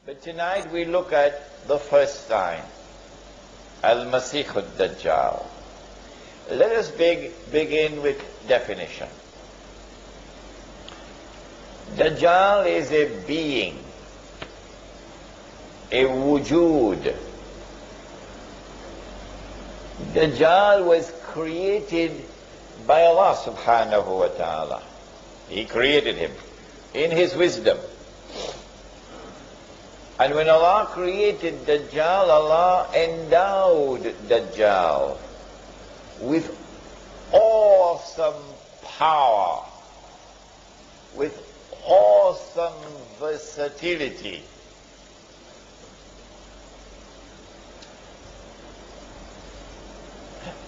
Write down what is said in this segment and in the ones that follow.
But tonight we look at the first sign, Al-Masih al-Dajjal. Let us begin with definition. Dajjal is a being, a wujud. Dajjal was created by Allah subhanahu wa ta'ala. He created him in his wisdom. And when Allah created Dajjal, Allah endowed Dajjal with awesome power, with awesome versatility.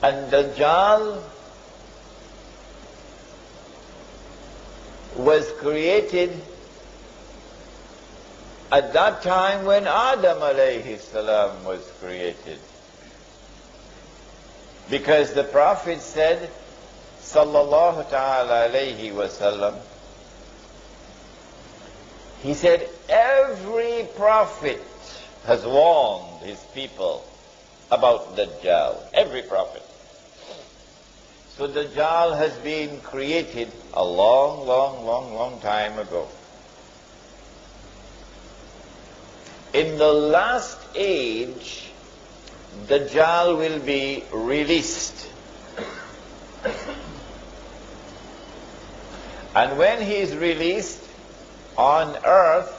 And Dajjal was created at that time when Adam alayhi salam was created. Because the Prophet said, sallallahu ta'ala alayhi wasallam, he said, every prophet has warned his people about Dajjal. Every prophet. So Dajjal has been created a long time ago. In the last age, Dajjal will be released. And when he is released on earth,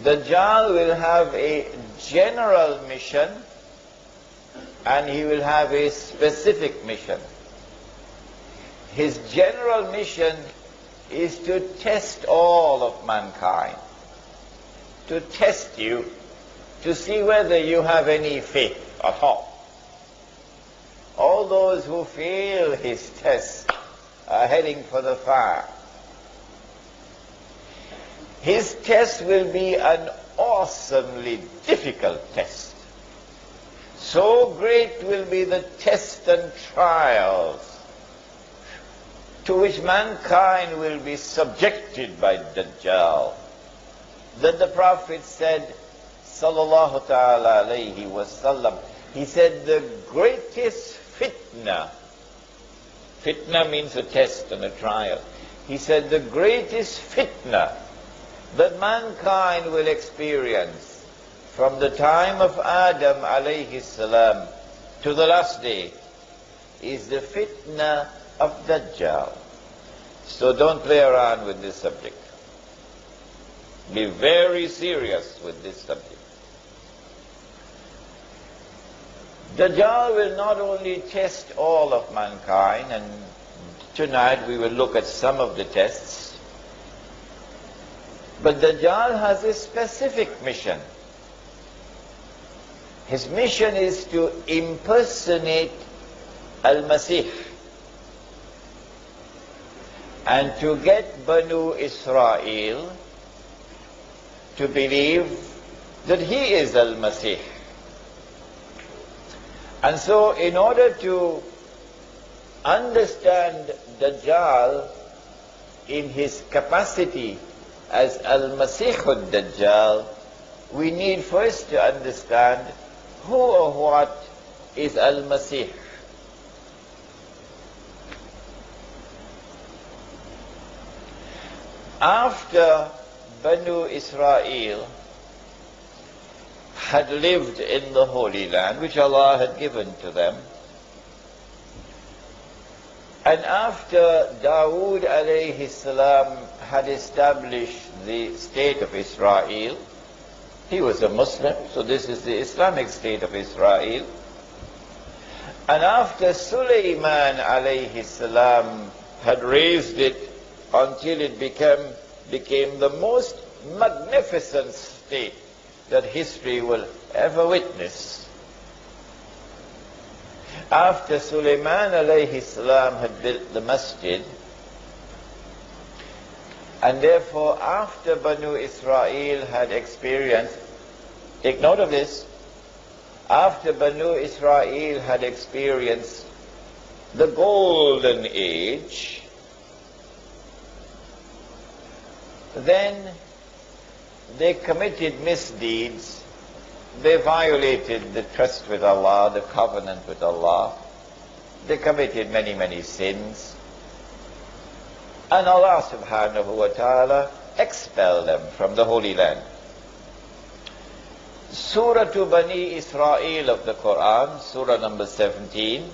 Dajjal will have a general mission and he will have a specific mission. His general mission is to test all of mankind, to test you, to see whether you have any faith at all. All those who fail his test are heading for the fire. His test will be an awesomely difficult test. So great will be the tests and trials to which mankind will be subjected by Dajjal, that the Prophet said, sallallahu ta'ala alayhi wasallam, he said the greatest fitna means a test and a trial. He said the greatest fitna that mankind will experience from the time of Adam alayhi salam to the last day is the fitna of Dajjal. So don't play around with this subject. Be very serious with this subject. Dajjal will not only test all of mankind, and tonight we will look at some of the tests, but Dajjal has a specific mission. His mission is to impersonate Al-Masih and to get Banu Israel to believe that he is Al-Masih. And so in order to understand Dajjal in his capacity as Al-Masih al-Dajjal, we need first to understand who or what is Al-Masih. After Banu Israel had lived in the Holy Land, which Allah had given to them, and after Dawood alayhi salam had established the state of Israel, he was a Muslim, so this is the Islamic state of Israel. And after Sulaiman alayhi salam had raised it until it became the most magnificent state that history will ever witness. After Sulaiman alayhi salam had built the masjid, and therefore after Banu Israel had experienced, take note of this, after Banu Israel had experienced the golden age, then they committed misdeeds, they violated the trust with Allah, the covenant with Allah, they committed many, many sins, and Allah subhanahu wa ta'ala expelled them from the Holy Land. Surah to Bani Israel of the Quran, Surah number 17,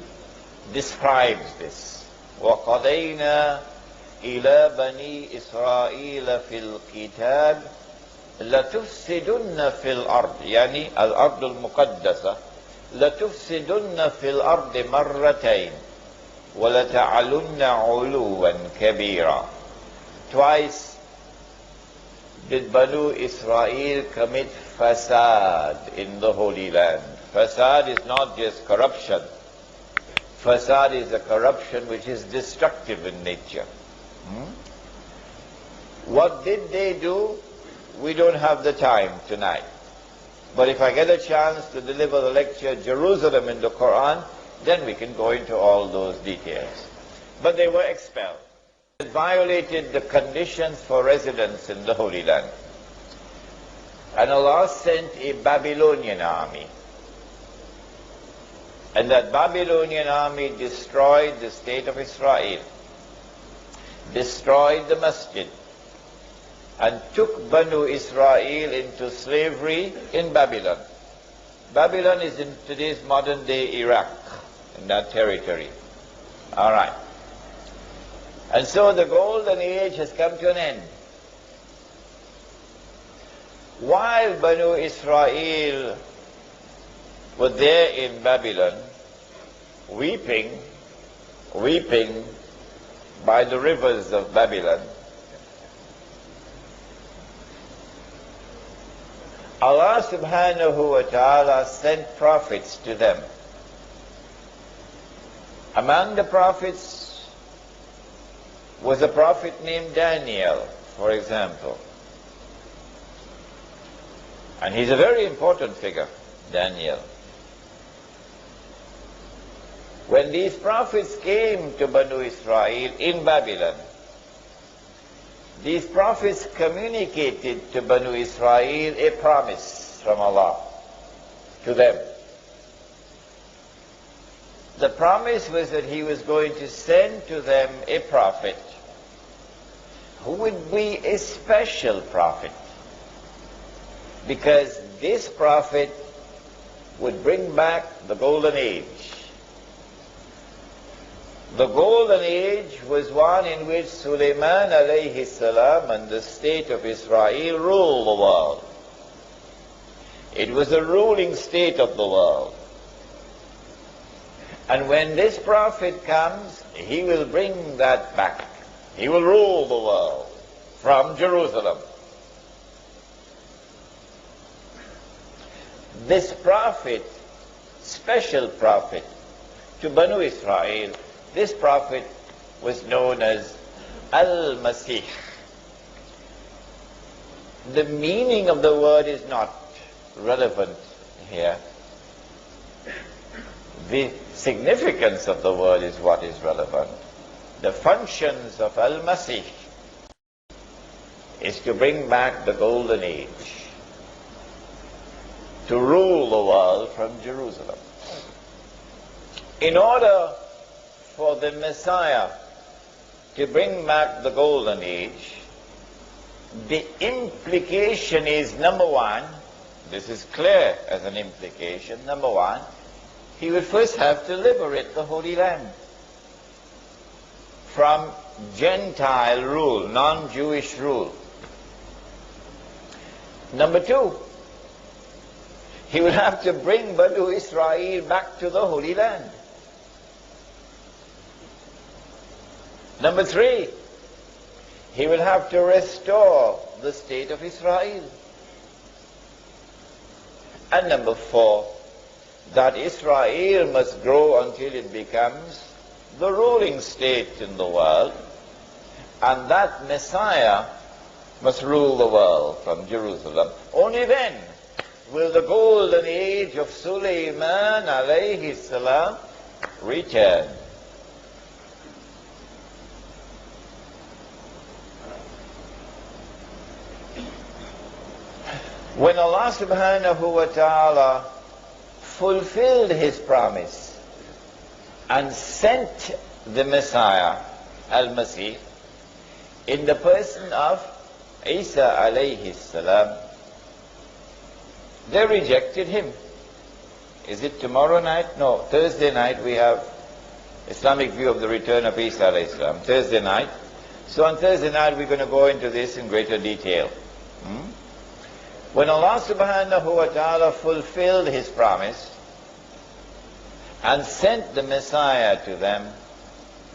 describes this. وَقَضَيْنَا إِلَى بَنِي إِسْرَائِيلَ فِي الْكِتَابِ لَتُفْسِدُنَّ فِي الْأَرْضِ يعني الأرض المقدسة لَتُفْسِدُنَّ فِي الْأَرْضِ مَرَّتَيْنِ وَلَتَعْلُنَّ عُلُوًّا كَبِيرًا. Twice did Banu Israel commit fasad in the Holy Land. Fasad is not just corruption. Fasad is a corruption which is destructive in nature. What did they do? We don't have the time tonight. But if I get a chance to deliver the lecture Jerusalem in the Quran, then we can go into all those details. But they were expelled. It violated the conditions for residence in the Holy Land. And Allah sent a Babylonian army. And that Babylonian army destroyed the state of Israel, destroyed the masjid, and took Banu Israel into slavery in Babylon. Babylon is in today's modern day Iraq, in that territory. All right. And so the golden age has come to an end. While Banu Israel were there in Babylon, weeping by the rivers of Babylon, Allah subhanahu wa ta'ala sent prophets to them. Among the prophets was a prophet named Daniel, for example. And he's a very important figure, Daniel. When these prophets came to Banu Israel in Babylon, these prophets communicated to Banu Israel a promise from Allah to them. The promise was that He was going to send to them a prophet who would be a special prophet, because this prophet would bring back the golden age. The golden age was one in which Sulaiman alayhi salam and the state of Israel ruled the world. It was a ruling state of the world. And when this prophet comes, he will bring that back. He will rule the world from Jerusalem. This prophet, special prophet to Banu Israel, this prophet was known as Al-Masih. The meaning of the word is not relevant here. The significance of the word is what is relevant. The functions of Al-Masih is to bring back the golden age, to rule the world from Jerusalem. In order for the Messiah to bring back the golden age, the implication is, number one, this is clear as an implication, number one, he would first have to liberate the Holy Land from Gentile rule, non-Jewish rule. Number two, he would have to bring Banu Israel back to the Holy Land. Number three, he will have to restore the state of Israel. And number four, that Israel must grow until it becomes the ruling state in the world, and that Messiah must rule the world from Jerusalem. Only then will the golden age of Sulaiman alayhi salam return. When Allah subhanahu wa ta'ala fulfilled His promise and sent the Messiah, al-Masih, in the person of Isa alayhi salam, they rejected him. Is it tomorrow night? No, Thursday night we have Islamic view of the return of Isa alayhi salam. Thursday night. So on Thursday night we're going to go into this in greater detail. When Allah subhanahu wa ta'ala fulfilled His promise and sent the Messiah to them,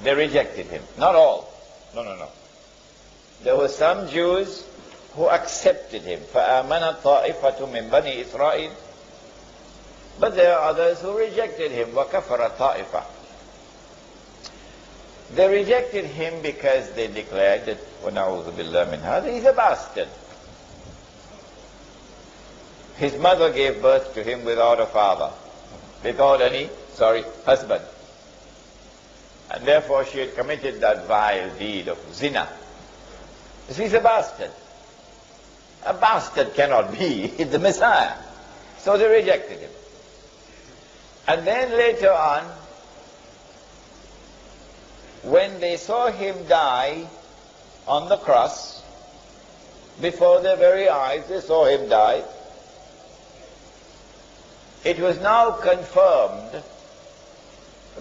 they rejected Him. Not all. No. There were some Jews who accepted Him. فَآمَنَتْ طَائِفَةٌ مِّن بَنِي إِسْرَائِيلَ. But there are others who rejected Him. وَكَفَرَ طَائِفَةٌ. They rejected Him because they declared that وَنَعُوذُ بِاللَّهِ مِنْ هَذَا, He's a bastard. His mother gave birth to him without a father, without any, husband. And therefore she had committed that vile deed of zina. So he's a bastard. A bastard cannot be the Messiah. So they rejected him. And then later on, when they saw him die on the cross, before their very eyes, they saw him die, it was now confirmed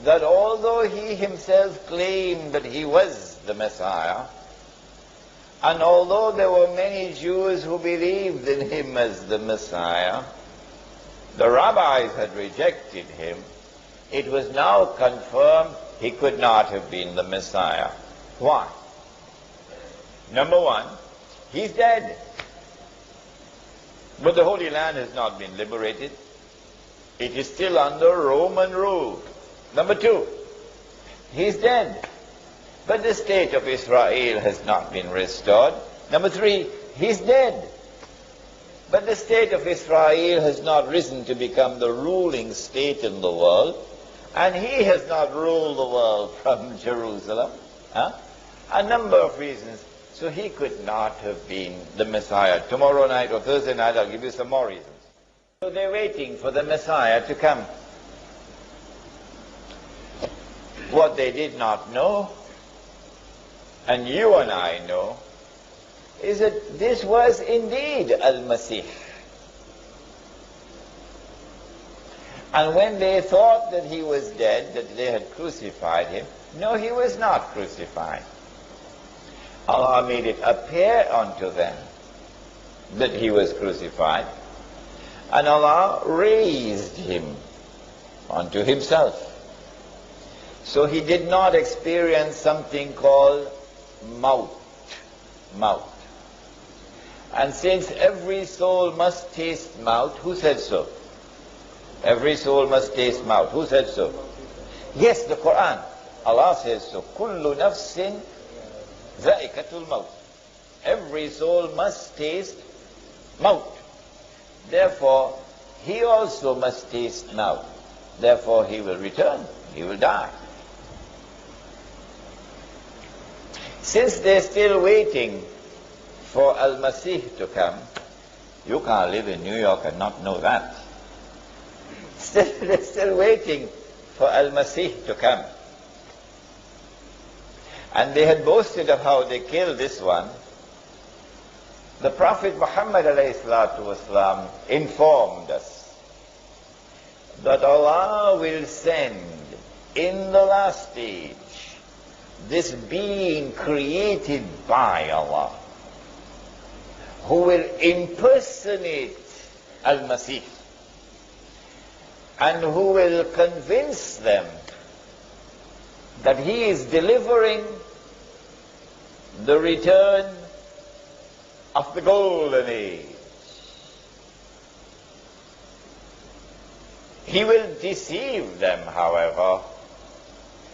that although he himself claimed that he was the Messiah, and although there were many Jews who believed in him as the Messiah, the rabbis had rejected him, it was now confirmed he could not have been the Messiah. Why? Number one, he's dead. But the Holy Land has not been liberated. It is still under Roman rule. Number two, he's dead. But the state of Israel has not been restored. Number three, he's dead. But the state of Israel has not risen to become the ruling state in the world. And he has not ruled the world from Jerusalem. A number of reasons. So he could not have been the Messiah. Tomorrow night or Thursday night I'll give you some more reasons. So they're waiting for the Messiah to come. What they did not know, and you and I know, is that this was indeed Al-Masih. And when they thought that he was dead, that they had crucified him, no, he was not crucified. Allah made it appear unto them that he was crucified, and Allah raised him unto himself. So he did not experience something called maut. And since every soul must taste maut, who said so? Every soul must taste maut. Who said so? Yes, the Quran. Allah says so. Kullu nafsin za'iqatul maut. Every soul must taste maut. Therefore, he also must taste maut. Therefore, he will return. He will die. Since they're still waiting for Al-Masih to come, you can't live in New York and not know that. They're still waiting for Al-Masih to come. And they had boasted of how they killed this one. The Prophet Muhammad ﷺ informed us that Allah will send in the last stage this being created by Allah, who will impersonate Al-Masih and who will convince them that he is delivering the return of the golden age. He will deceive them, however,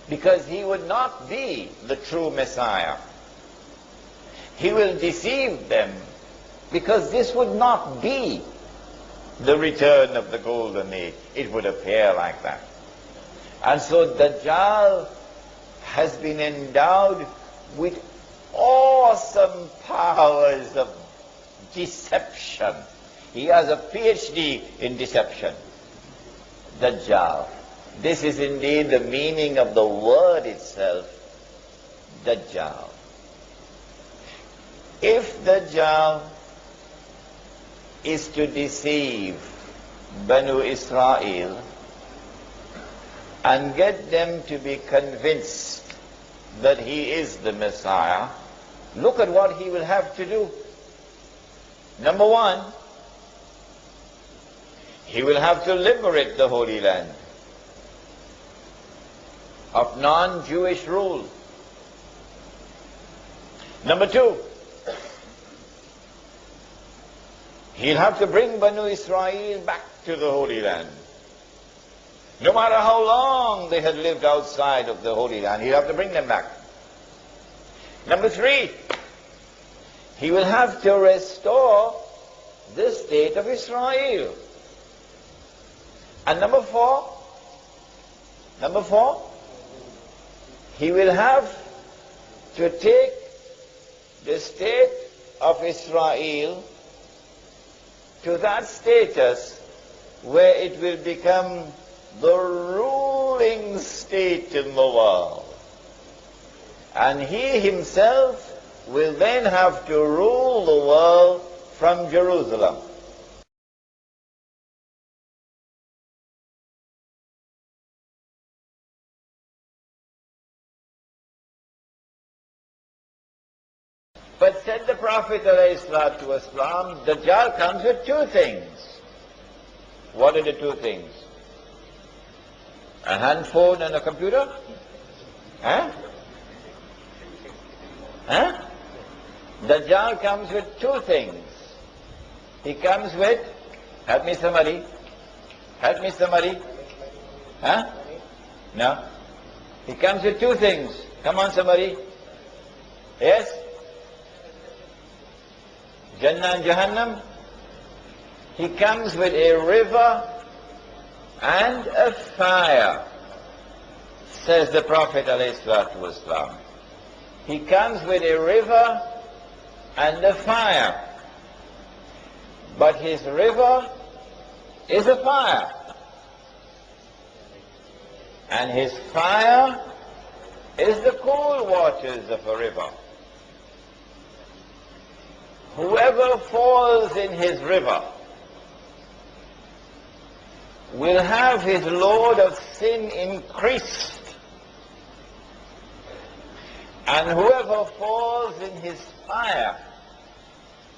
because he would not be the true Messiah. He will deceive them because this would not be the return of the golden age. It would appear like that. And so Dajjal has been endowed with awesome powers of deception. He has a PhD in deception. Dajjal. This is indeed the meaning of the word itself, Dajjal. If Dajjal is to deceive Banu Israel and get them to be convinced that he is the Messiah, look at what he will have to do. Number one, he will have to liberate the Holy Land of non-Jewish rule. Number two, he'll have to bring Banu Israel back to the Holy Land. No matter how long they had lived outside of the Holy Land, he'll have to bring them back. Number three, he will have to restore the state of Israel. And number four, he will have to take the state of Israel to that status where it will become the ruling state in the world. And he himself will then have to rule the world from Jerusalem. But said the Prophet ﷺ, Dajjal comes with two things. What are the two things? A handphone and a computer? Huh? Huh? Dajjal comes with two things. He comes with, help me somebody. Huh? No? He comes with two things. Come on somebody. Yes? Jannah and Jahannam. He comes with a river and a fire, says the Prophet ﷺ. He comes with a river and a fire. But his river is a fire. And his fire is the cool waters of a river. Whoever falls in his river will have his load of sin increased. And whoever falls in his fire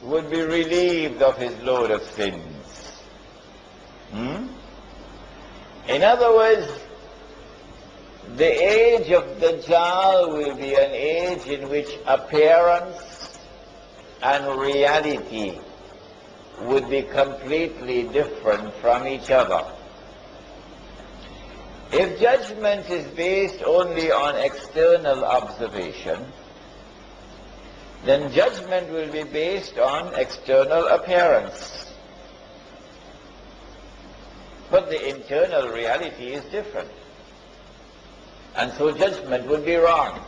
would be relieved of his load of sins. In other words, the age of Dajjal will be an age in which appearance and reality would be completely different from each other. If judgment is based only on external observation, then judgment will be based on external appearance. But the internal reality is different. And so judgment would be wrong.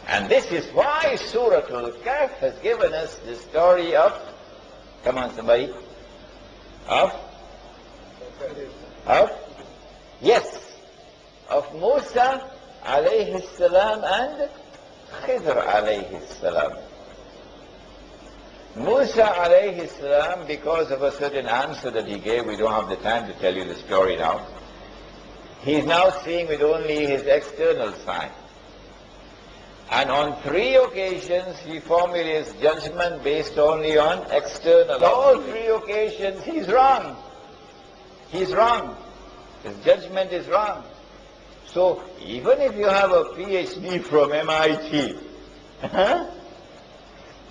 And this is why Surah Al-Kahf has given us the story of, come on somebody, of Musa alayhi salam and Khidr alayhi salam. Musa alayhi salam, because of a certain answer that he gave, we don't have the time to tell you the story now, he's now seeing with only his external sight. And on 3 occasions he formulates judgment based only on external. All 3 occasions he's wrong. He's wrong. His judgment is wrong. So even if you have a PhD from MIT,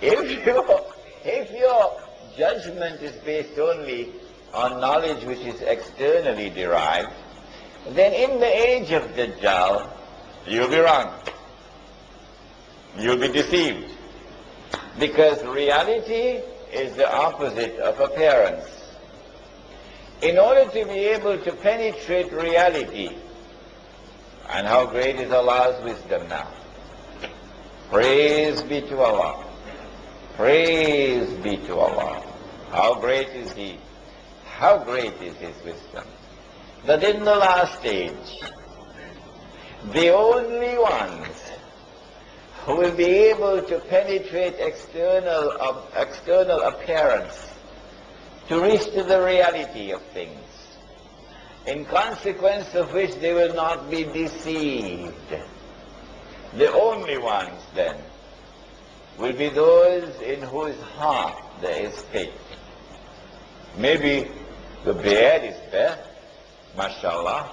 if your judgment is based only on knowledge which is externally derived, then in the age of Dajjal, you'll be wrong. You'll be deceived. Because reality is the opposite of appearance. In order to be able to penetrate reality, and how great is Allah's wisdom now. Praise be to Allah. Praise be to Allah. How great is He? How great is His wisdom? That in the last age, the only ones who will be able to penetrate external appearance to reach to the reality of things, in consequence of which they will not be deceived. The only ones then will be those in whose heart there is faith. Maybe the beard is there, mashallah.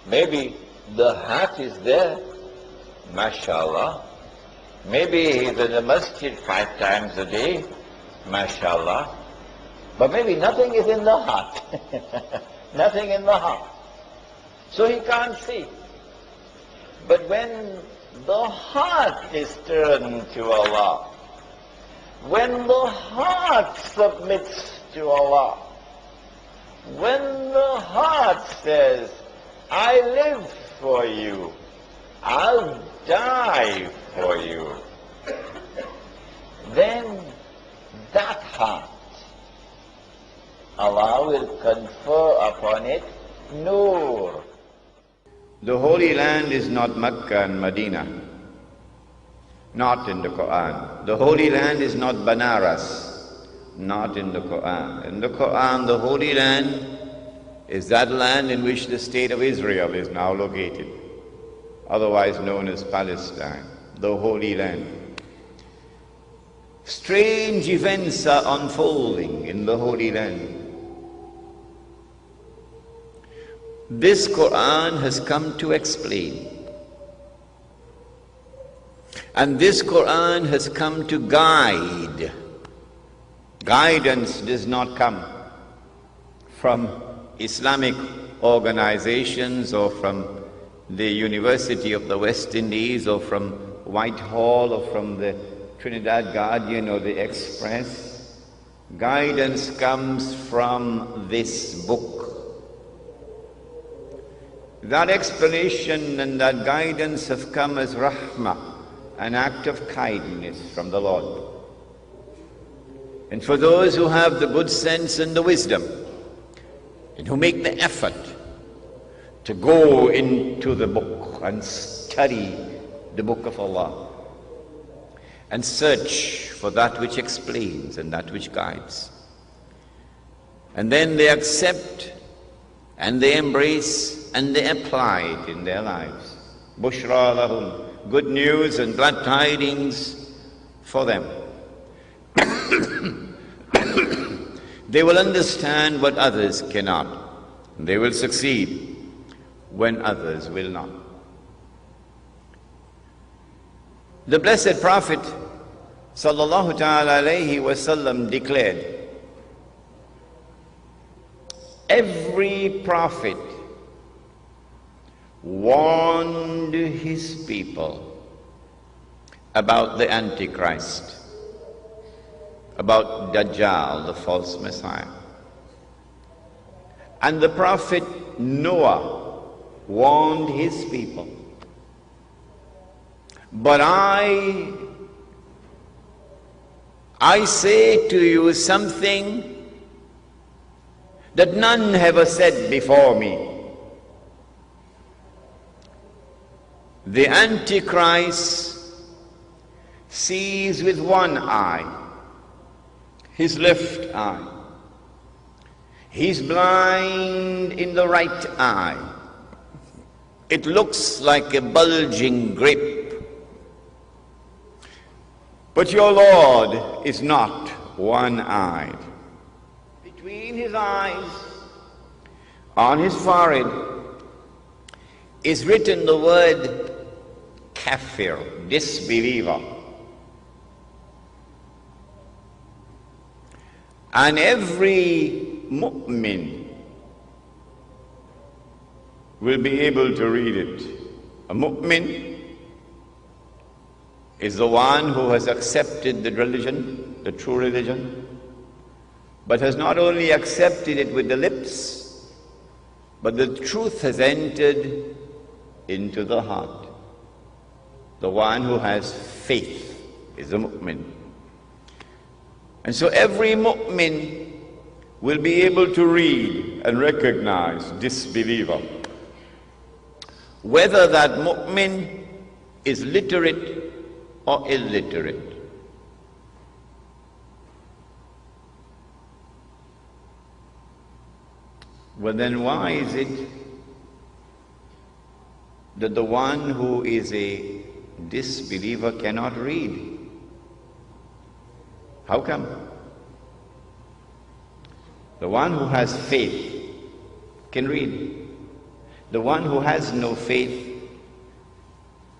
Maybe the hat is there, mashallah. Maybe he's in the masjid 5 times a day, mashallah. But maybe nothing is in the heart. Nothing in the heart. So he can't see. But when the heart is turned to Allah, when the heart submits to Allah, when the heart says, I live for you, I'll die for you, then that heart, Allah will confer upon it nur. The Holy Land is not Mecca and Medina, not in the Quran. The Holy Land is not Banaras, not in the Quran. In the Quran, the Holy Land is that land in which the state of Israel is now located, otherwise known as Palestine, the Holy Land. Strange events are unfolding in the Holy Land. This Quran has come to explain. And this Quran has come to guide. Guidance does not come from Islamic organizations or from the University of the West Indies or from Whitehall or from the Trinidad Guardian or the Express. Guidance comes from this book. That explanation and that guidance have come as rahmah, an act of kindness from the Lord. And for those who have the good sense and the wisdom, and who make the effort to go into the book and study the book of Allah, and search for that which explains and that which guides. And then they accept and they embrace and they apply it in their lives. Bushra lahum, good news and glad tidings for them. They will understand what others cannot. They will succeed when others will not. The Blessed Prophet sallallahu ta'ala alayhi wasallam declared, every prophet warned his people about the Antéchrist, about Dajjal, the false Messiah. And the prophet Noah warned his people. But I say to you something that none have said before me. The Antichrist sees with one eye, his left eye. He's blind in the right eye. It looks like a bulging grape. But your Lord is not one-eyed. Between his eyes, on his forehead, is written the word kafir, disbeliever. And every mu'min will be able to read it. A mu'min is the one who has accepted the religion, the true religion, but has not only accepted it with the lips, but the truth has entered into the heart. The one who has faith is a mu'min. And so every mu'min will be able to read and recognize disbeliever, whether that mu'min is literate or illiterate. Well, then why is it that the one who is a disbeliever cannot read? How come? The one who has faith can read. The one who has no faith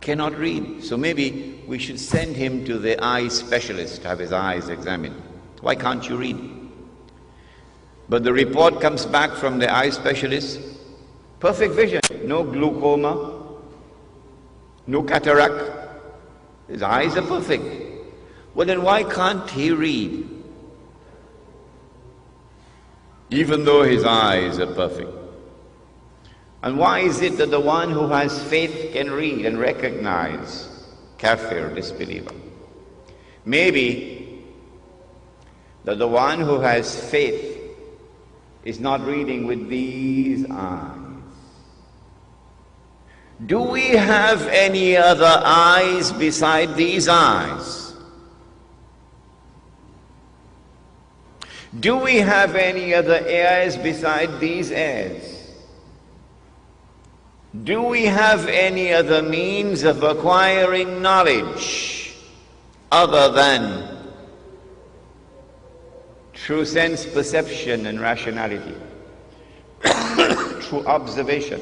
cannot read. So maybe we should send him to the eye specialist, have his eyes examined. Why can't you read? But the report comes back from the eye specialist, perfect vision, no glaucoma, no cataract. His eyes are perfect. Well, then why can't he read? Even though his eyes are perfect. And why is it that the one who has faith can read and recognize kafir, disbeliever? Maybe that the one who has faith is not reading with these eyes. Do we have any other eyes beside these eyes? Do we have any other ears beside these ears? Do we have any other means of acquiring knowledge other than through sense perception and rationality, through observation?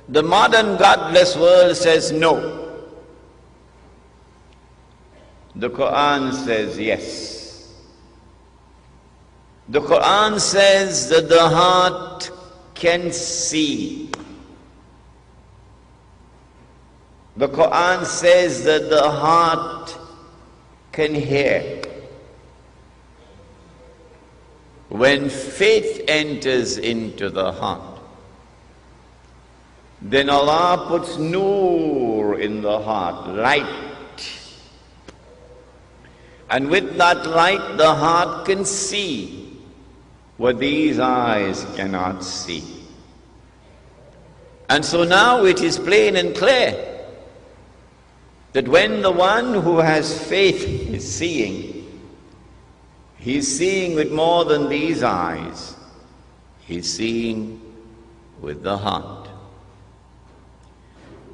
The modern godless world says no. The Quran says yes. The Quran says that the heart can see. The Quran says that the heart can hear. When faith enters into the heart, then Allah puts nur in the heart, light. And with that light, the heart can see what these eyes cannot see. And so now it is plain and clear that when the one who has faith is seeing, he's seeing with more than these eyes. He's seeing with the heart.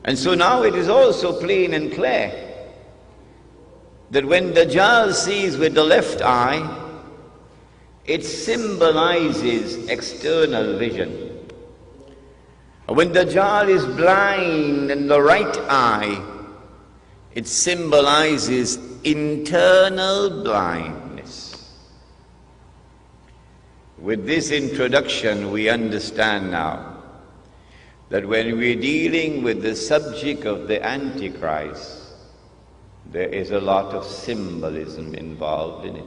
And so now it is also plain and clear that when Dajjal sees with the left eye, it symbolizes external vision. When Dajjal is blind in the right eye, it symbolizes internal blindness. With this introduction, we understand now that when we're dealing with the subject of the Antichrist, there is a lot of symbolism involved in it.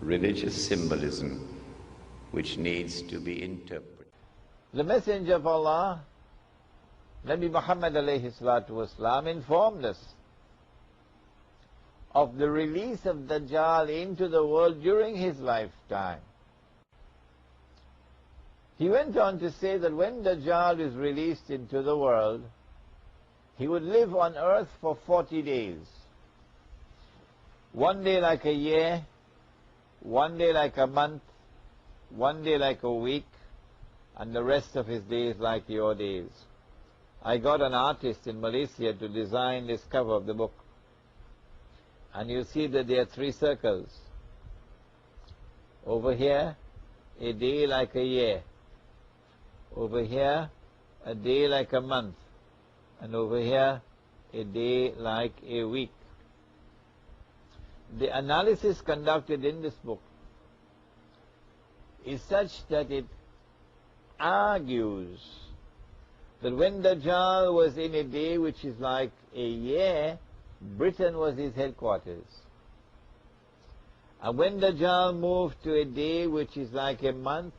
Religious symbolism, which needs to be interpreted. The Messenger of Allah, Nabi Muhammad alayhi salatu wasalam, informed us of the release of Dajjal into the world during his lifetime. He went on to say that when Dajjal is released into the world, he would live on earth for 40 days. One day like a year, one day like a month, one day like a week, and the rest of his days like your days. I got an artist in Malaysia to design this cover of the book. And you see that there are 3 circles. Over here, a day like a year. Over here, a day like a month. And over here, a day like a week. The analysis conducted in this book is such that it argues that when Dajjal was in a day which is like a year, Britain was his headquarters. And when Dajjal moved to a day which is like a month,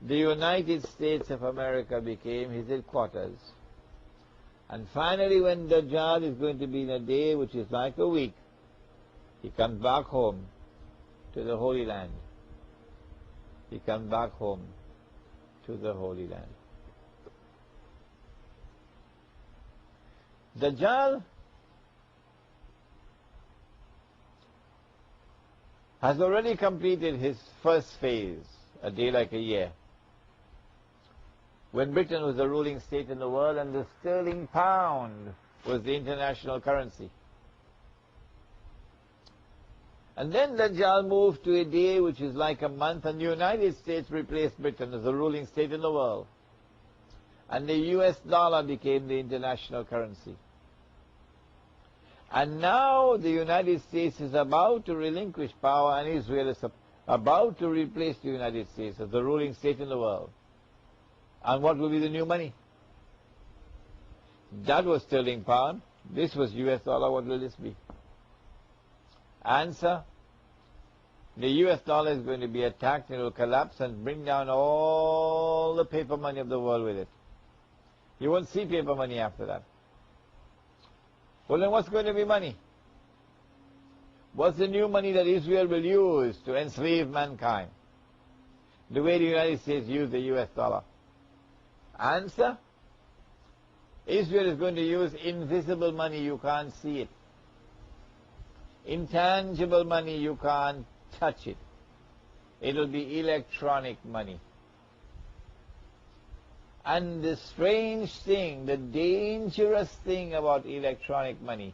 the United States of America became his headquarters. And finally, when Dajjal is going to be in a day which is like a week, He comes back home to the Holy Land. He comes back home to the Holy Land. Dajjal has already completed his first phase, a day like a year, when Britain was the ruling state in the world and the sterling pound was the international currency. And then Dajjal moved to a day which is like a month, and the United States replaced Britain as the ruling state in the world. And the US dollar became the international currency. And now the United States is about to relinquish power, and Israel is about to replace the United States as the ruling state in the world. And what will be the new money? That was sterling pound. This was US dollar. What will this be? Answer: the US dollar is going to be attacked and it will collapse and bring down all the paper money of the world with it. You won't see paper money after that. Well, then what's going to be money? What's the new money that Israel will use to enslave mankind? The way the United States used the US dollar. Answer: Israel is going to use invisible money, you can't see it. Intangible money, you can't touch it. It'll be electronic money. And the strange thing, the dangerous thing about electronic money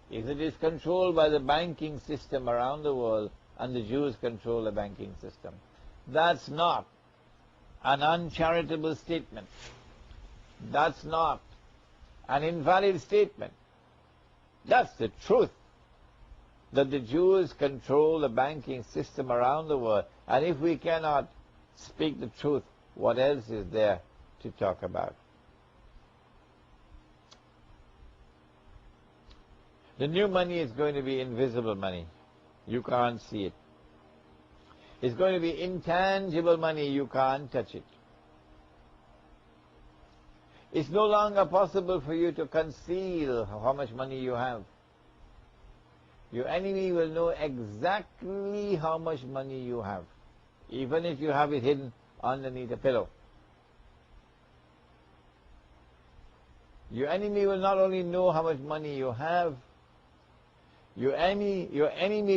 is it is controlled by the banking system around the world, and the Jews control the banking system. That's not an uncharitable statement. That's not an invalid statement. That's the truth, that the Jews control the banking system around the world. And if we cannot speak the truth, what else is there to talk about? The new money is going to be invisible money. You can't see it. It's going to be intangible money. You can't touch it. It's no longer possible for you to conceal how much money you have. Your enemy will know exactly how much money you have, even if you have it hidden underneath a pillow. Your enemy will not only know how much money you have, your enemy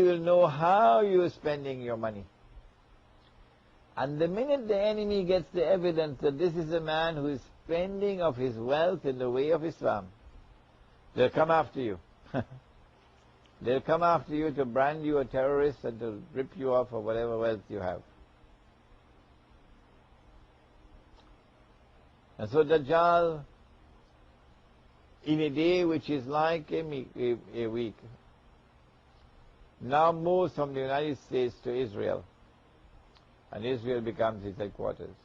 will know how you are spending your money. And the minute the enemy gets the evidence that this is a man who is spending of his wealth in the way of Islam, they'll come after you. They'll come after you to brand you a terrorist and to rip you off of whatever wealth you have. And so Dajjal, in a day which is like a week, now moves from the United States to Israel, and Israel becomes his headquarters.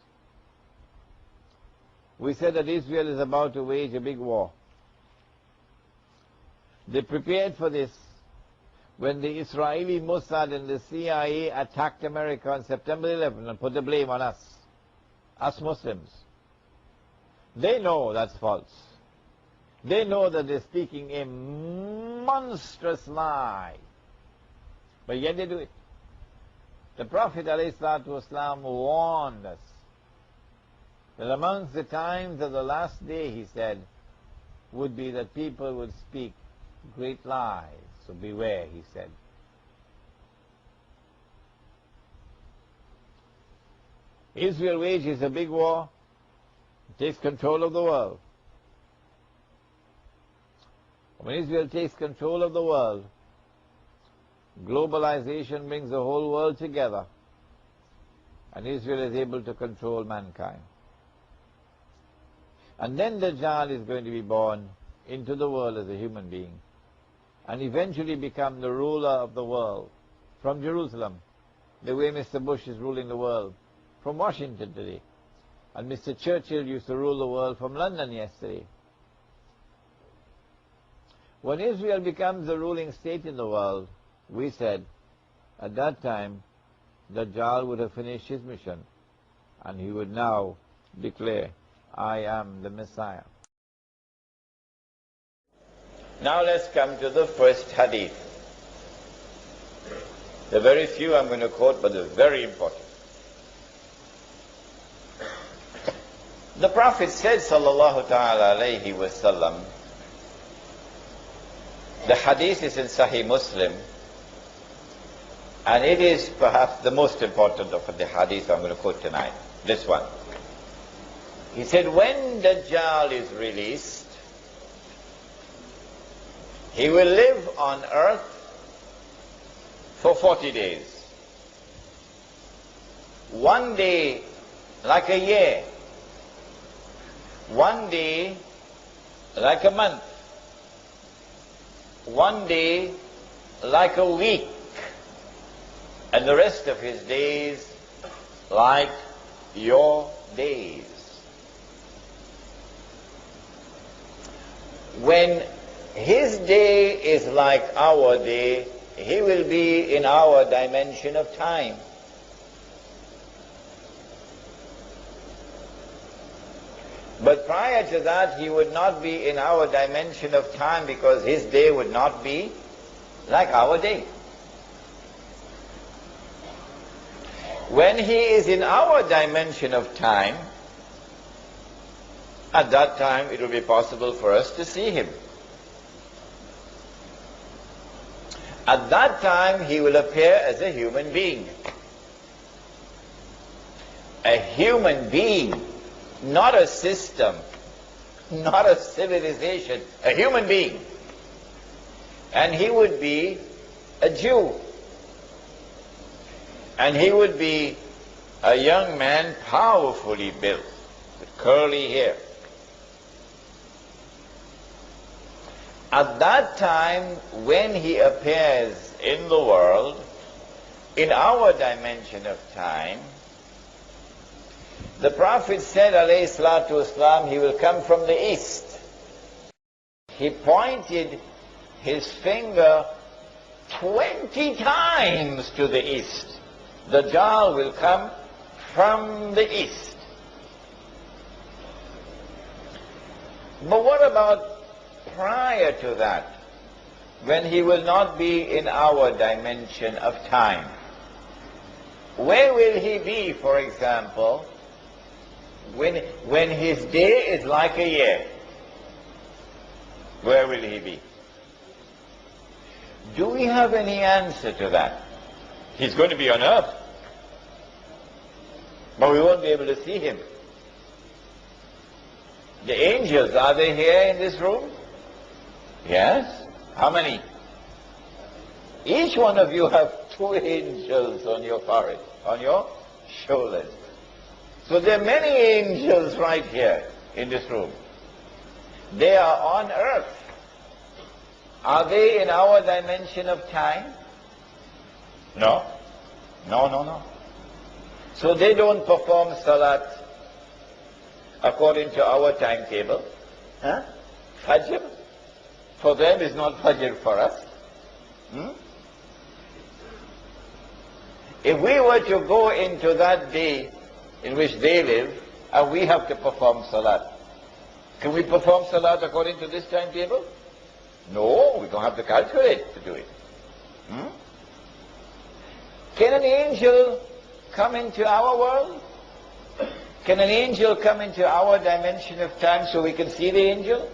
We said that Israel is about to wage a big war. They prepared for this when the Israeli Mossad and the CIA attacked America on September 11 and put the blame on us Muslims. They know that's false. They know that they're speaking a monstrous lie. But yet they do it. The Prophet ﷺ warned us that amongst the times of the last day, he said, would be that people would speak great lies. So beware, he said. Israel wages a big war, takes control of the world. When Israel takes control of the world, globalization brings the whole world together, and Israel is able to control mankind. And then Dajjal is going to be born into the world as a human being, and eventually become the ruler of the world from Jerusalem, the way Mr. Bush is ruling the world from Washington today, and Mr. Churchill used to rule the world from London yesterday. When Israel becomes the ruling state in the world, we said, at that time, Dajjal would have finished his mission, and he would now declare, I am the Messiah. Now let's come to the first hadith. There are very few I'm going to quote, but they're very important. The Prophet said, sallallahu ta'ala alayhi wa sallam, the hadith is in Sahih Muslim, and it is perhaps the most important of the hadith I'm going to quote tonight, this one. He said, when Dajjal is released, he will live on earth for 40 days. One day like a year. One day like a month. One day like a week. And the rest of his days like your days. When his day is like our day, he will be in our dimension of time. But prior to that, he would not be in our dimension of time because his day would not be like our day. When he is in our dimension of time, at that time it will be possible for us to see him. At that time he will appear as a human being. A human being, not a system, not a civilization, a human being. And he would be a Jew. And he would be a young man powerfully built, with curly hair. At that time, when he appears in the world, in our dimension of time, the Prophet said, alayhi salatu wasalam, he will come from the east. He pointed his finger 20 times to the east. The Dajjal will come from the east. But what about prior to that, when he will not be in our dimension of time? Where will he be, for example, when his day is like a year? Where will he be? Do we have any answer to that? He's going to be on earth, but we won't be able to see him. The angels, are they here in this room? Yes. How many? Each one of you have 2 angels on your forehead, on your shoulders. So there are many angels right here in this room. They are on earth. Are they in our dimension of time? No. No. So they don't perform salat according to our timetable. Fajr for them is not Fajr for us. If we were to go into that day in which they live and we have to perform salat, can we perform salat according to this timetable? No, we don't have to calculate to do it. Can an angel come into our world? Can an angel come into our dimension of time so we can see the angel?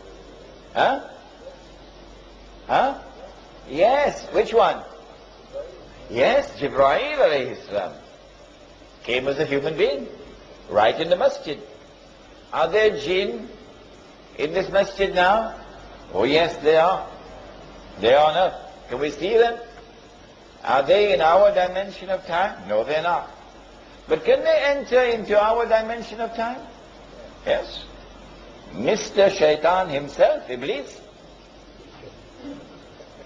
Yes, which one? Yes, Jibreel alayhi salam came as a human being, right in the masjid. Are there jinn in this masjid now? Oh yes, they are. They are on earth. Can we see them? Are they in our dimension of time? No, they're not. But can they enter into our dimension of time? Yes. Mr. Shaitan himself, Iblis,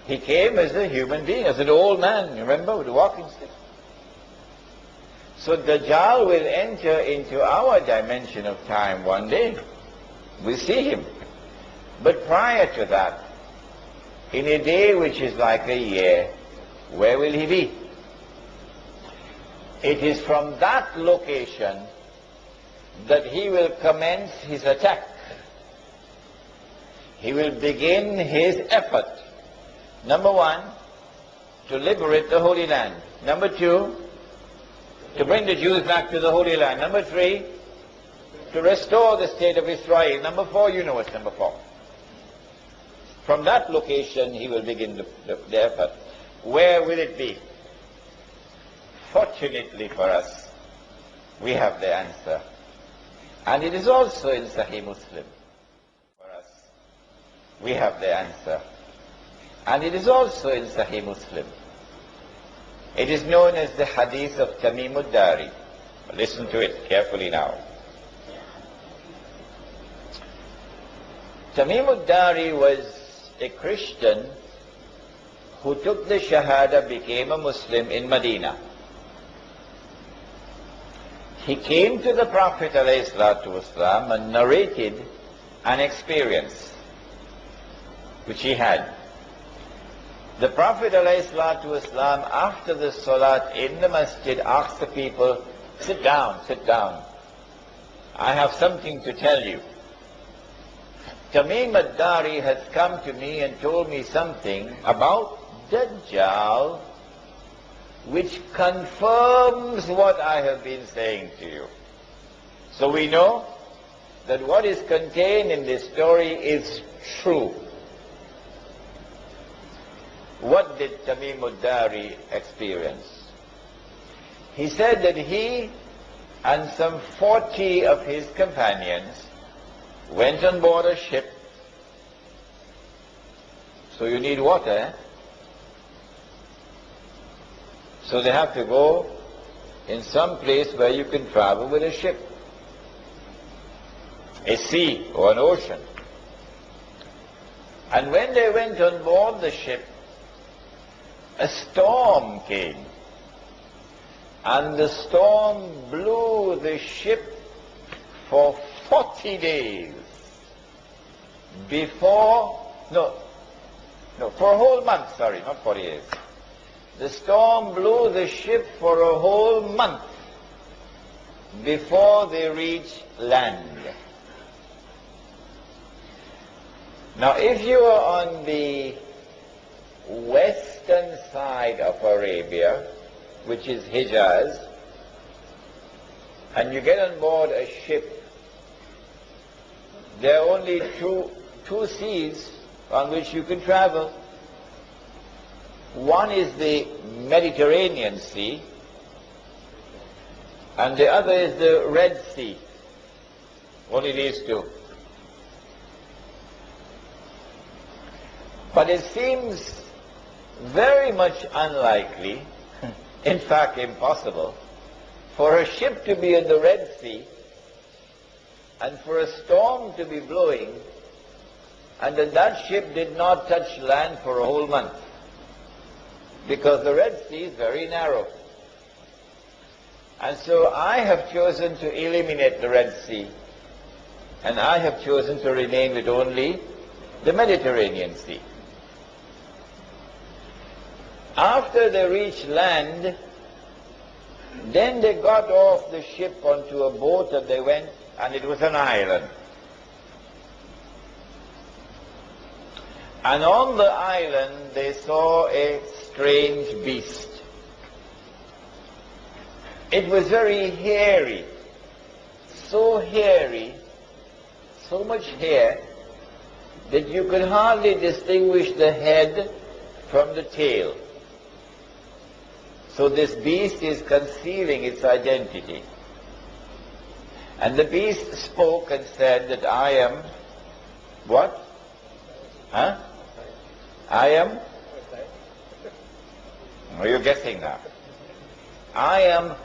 he came as a human being, as an old man, remember, with a walking stick. So Dajjal will enter into our dimension of time one day. We see him. But prior to that, in a day which is like a year, where will he be? It is from that location that he will commence his attack. He will begin his effort. Number one, to liberate the Holy Land. Number 2, to bring the Jews back to the Holy Land. Number 3, to restore the state of Israel. Number 4, you know what's number 4. From that location, he will begin the effort. Where will it be? Fortunately for us, we have the answer. And it is also in Sahih Muslim. For us, we have the answer. And it is also in Sahih Muslim. It is known as the hadith of Tamim ad-Dari. Listen to it carefully now. Tamim ad-Dari was a Christian who took the Shahada, became a Muslim in Medina. He came to the Prophet ﷺ and narrated an experience which he had. The Prophet ﷺ, after the Salat in the masjid, asked the people, sit down, sit down. I have something to tell you. Tamim ad-Dari has come to me and told me something about Dajjal, which confirms what I have been saying to you. So we know that what is contained in this story is true. What did Tamim ad-Dari experience? He said that he and some 40 of his companions went on board a ship. So you need water, eh? So they have to go in some place where you can travel with a ship, a sea or an ocean. And when they went on board the ship, a storm came. And the storm blew the ship for 40 days for a whole month, sorry, not 40 days. The storm blew the ship for a whole month before they reached land. Now, if you are on the western side of Arabia, which is Hijaz, and you get on board a ship, there are only two seas on which you can travel. One is the Mediterranean Sea, and the other is the Red Sea. Only these two. But it seems very much unlikely, in fact impossible, for a ship to be in the Red Sea and for a storm to be blowing and that ship did not touch land for a whole month, because the Red Sea is very narrow. And so I have chosen to eliminate the Red Sea, and I have chosen to remain with only the Mediterranean Sea. After they reached land, then they got off the ship onto a boat and they went, and it was an island. And on the island they saw a strange beast. It was very hairy, so much hair, that you could hardly distinguish the head from the tail. So this beast is concealing its identity. And the beast spoke and said that I am, what? Huh? I am? Are you guessing now? I am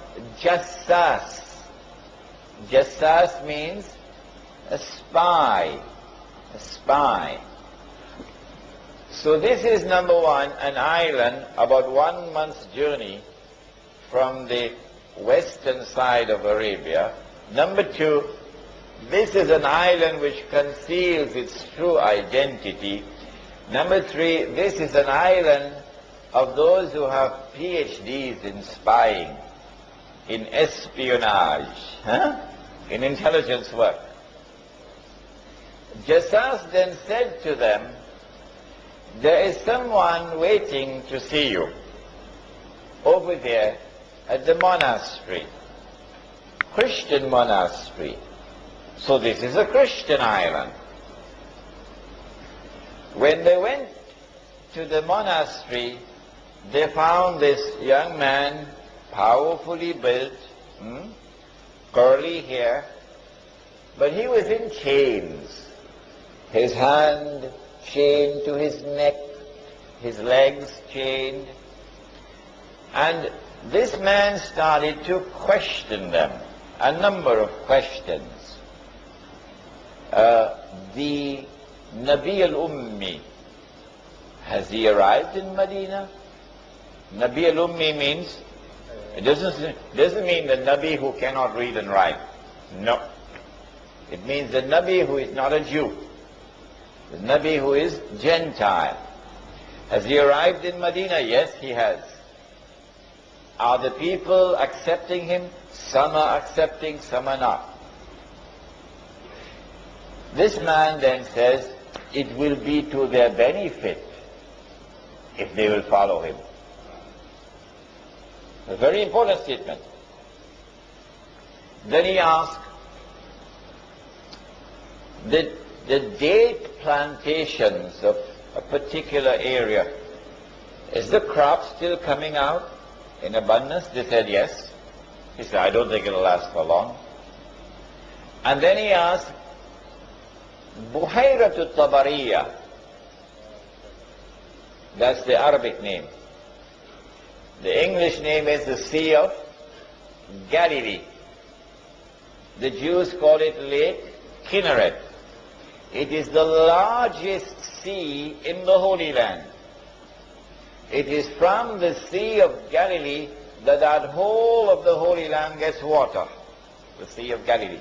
Jassas. Jassas means a spy. A spy. So this is number one, an island about 1 month's journey from the western side of Arabia. Number two, this is an island which conceals its true identity. Number three, this is an island of those who have PhDs in spying, in espionage, in intelligence work. Jassas then said to them, there is someone waiting to see you. over there at the monastery, Christian monastery. So this is a Christian island. When they went to the monastery, they found this young man, powerfully built, curly hair, but he was in chains. His hand chained to his neck, his legs chained. And this man started to question them, a number of questions. The Nabi al-Ummi, has he arrived in Medina? Nabi al-Ummi means, it doesn't mean the Nabi who cannot read and write. No. It means the Nabi who is not a Jew. The Nabi who is Gentile. Has he arrived in Medina? Yes, he has. Are the people accepting him? Some are accepting, some are not. This man then says, it will be to their benefit if they will follow him. A very important statement. Then he asked, the date plantations of a particular area, is the crop still coming out in abundance? They said yes. He said, I don't think it'll last for long. And then he asked, Buhayratu Tabariya, that's the Arabic name. The English name is the Sea of Galilee. The Jews call it Lake Kinneret. It is the largest sea in the Holy Land. It is from the Sea of Galilee that whole of the Holy Land gets water, the Sea of Galilee.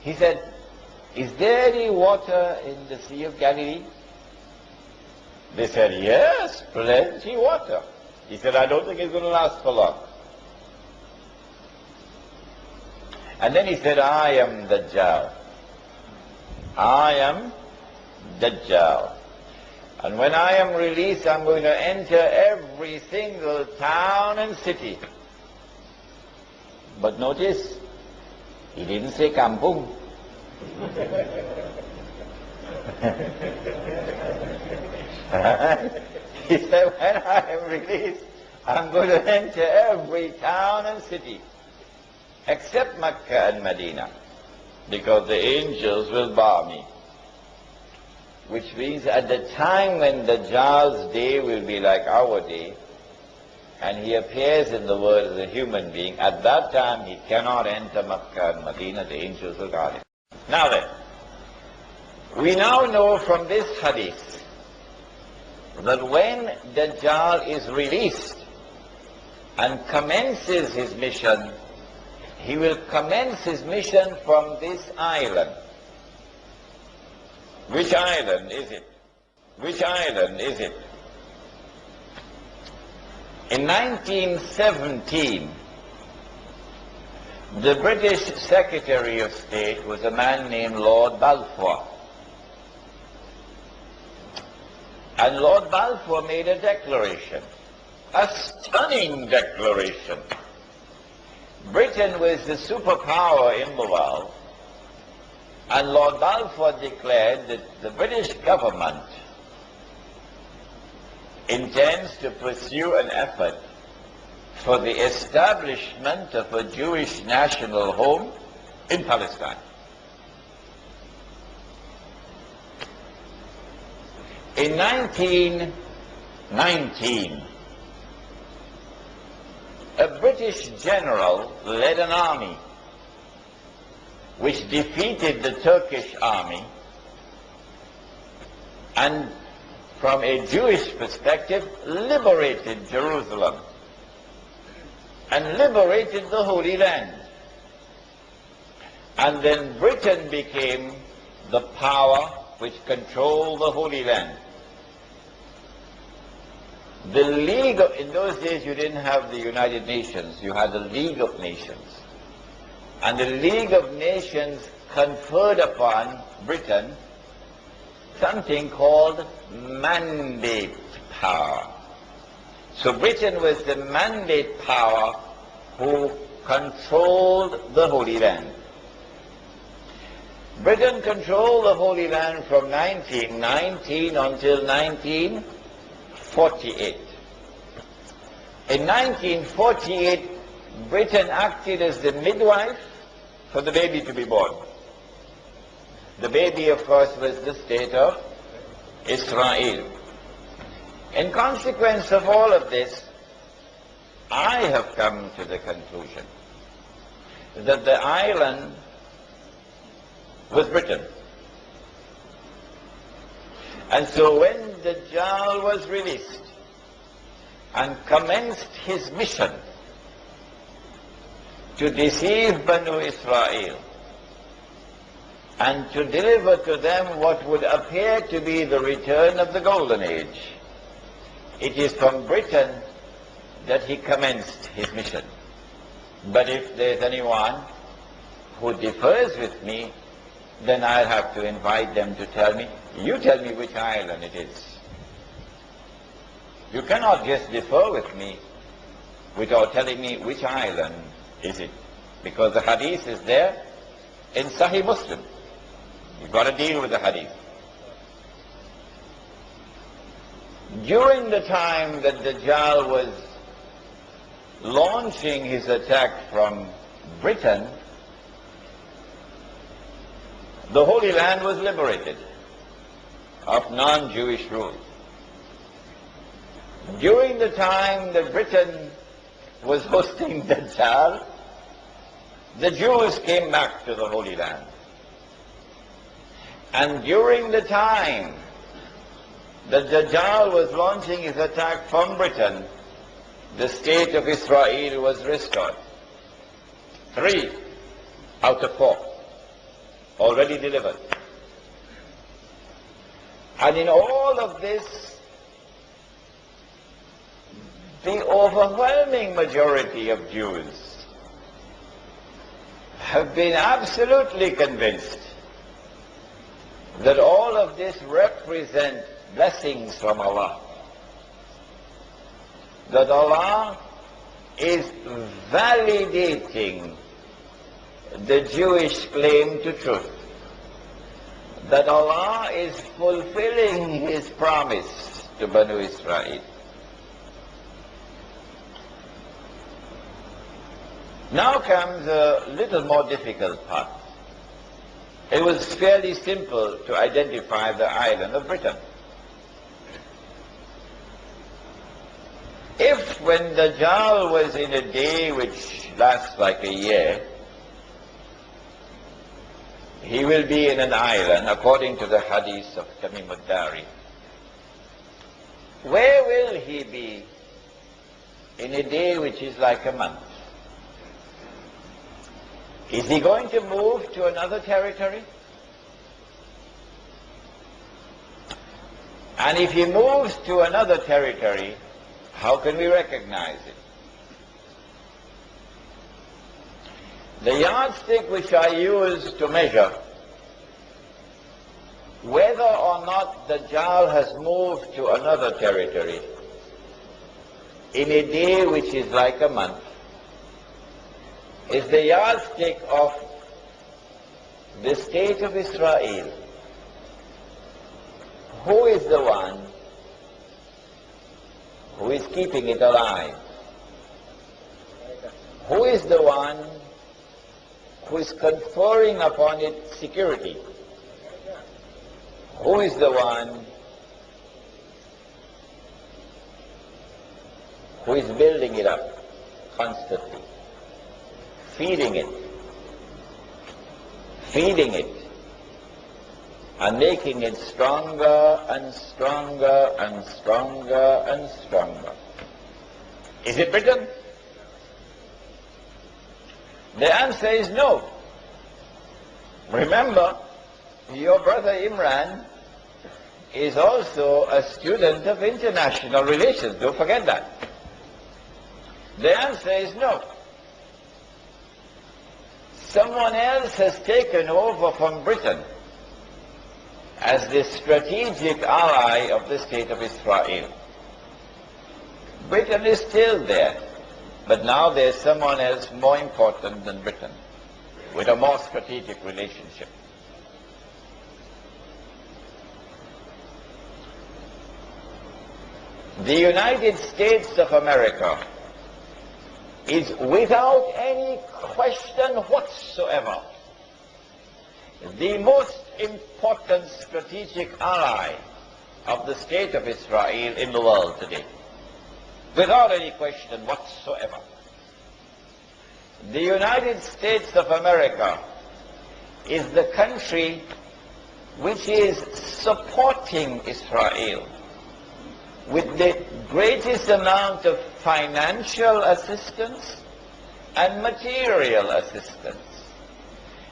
He said, is there any water in the Sea of Galilee? They said, yes, plenty water. He said, I don't think it's going to last for long. And then he said, I am Dajjal. I am Dajjal. And when I am released, I'm going to enter every single town and city. But notice, he didn't say kampung. He said, when I am released, I'm going to enter every town and city, except Mecca and Medina, because the angels will bar me. Which means at the time when Dajjal's day will be like our day, and he appears in the world as a human being, at that time he cannot enter Mecca and Medina, the angels will guard him. Now then, we now know from this hadith that when Dajjal is released and commences his mission, he will commence his mission from this island. Which island is it? Which island is it? In 1917, the British Secretary of State was a man named Lord Balfour. And Lord Balfour made a declaration, a stunning declaration. Britain was the superpower in the world, and Lord Balfour declared that the British government intends to pursue an effort for the establishment of a Jewish national home in Palestine. In 1919, a British general led an army which defeated the Turkish army, and from a Jewish perspective liberated Jerusalem and liberated the Holy Land. And then Britain became the power which controlled the Holy Land. The League of, in those days you didn't have the United Nations, you had the League of Nations. And the League of Nations conferred upon Britain something called mandate power. So Britain was the mandate power who controlled the Holy Land. Britain controlled the Holy Land from 1919 until 1948. In 1948, Britain acted as the midwife for the baby to be born. The baby, of course, was the state of Israel. In consequence of all of this, I have come to the conclusion that the island was Britain. And so when Dajjal was released and commenced his mission to deceive Banu Israel and to deliver to them what would appear to be the return of the Golden Age, it is from Britain that he commenced his mission. But if there's anyone who differs with me, then I'll have to invite them to tell me, you tell me which island it is. You cannot just differ with me without telling me which island is it. Because the hadith is there in Sahih Muslim. You've got to deal with the hadith. During the time that Dajjal was launching his attack from Britain, the Holy Land was liberated of non-Jewish rule. During the time that Britain was hosting Dajjal, the Jews came back to the Holy Land. And during the time that Dajjal was launching his attack from Britain, the state of Israel was restored. 3 out of 4 already delivered. And in all of this, the overwhelming majority of Jews have been absolutely convinced that all of this represents blessings from Allah. That Allah is validating the Jewish claim to truth. That Allah is fulfilling His promise to Banu Israel. Now comes a little more difficult part. It was fairly simple to identify the island of Britain. If when Dajjal was in a day which lasts like a year, he will be in an island, according to the hadith of Tamim al-Dari, where will he be in a day which is like a month? Is he going to move to another territory? And if he moves to another territory, how can we recognize it? The yardstick which I use to measure whether or not Dajjal has moved to another territory in a day which is like a month is the yardstick of the state of Israel. Who is the one who is keeping it alive? Who is the one who is conferring upon it security? Who is the one who is building it up constantly? Feeding it, and making it stronger and stronger and stronger and stronger. Is it Britain? The answer is no. Remember, your brother Imran is also a student of international relations. Don't forget that. The answer is no. Someone else has taken over from Britain as the strategic ally of the state of Israel. Britain is still there, but now there's someone else more important than Britain, with a more strategic relationship. The United States of America is without any question whatsoever the most important strategic ally of the state of Israel in the world today. Without any question whatsoever. The United States of America is the country which is supporting Israel with the greatest amount of financial assistance and material assistance.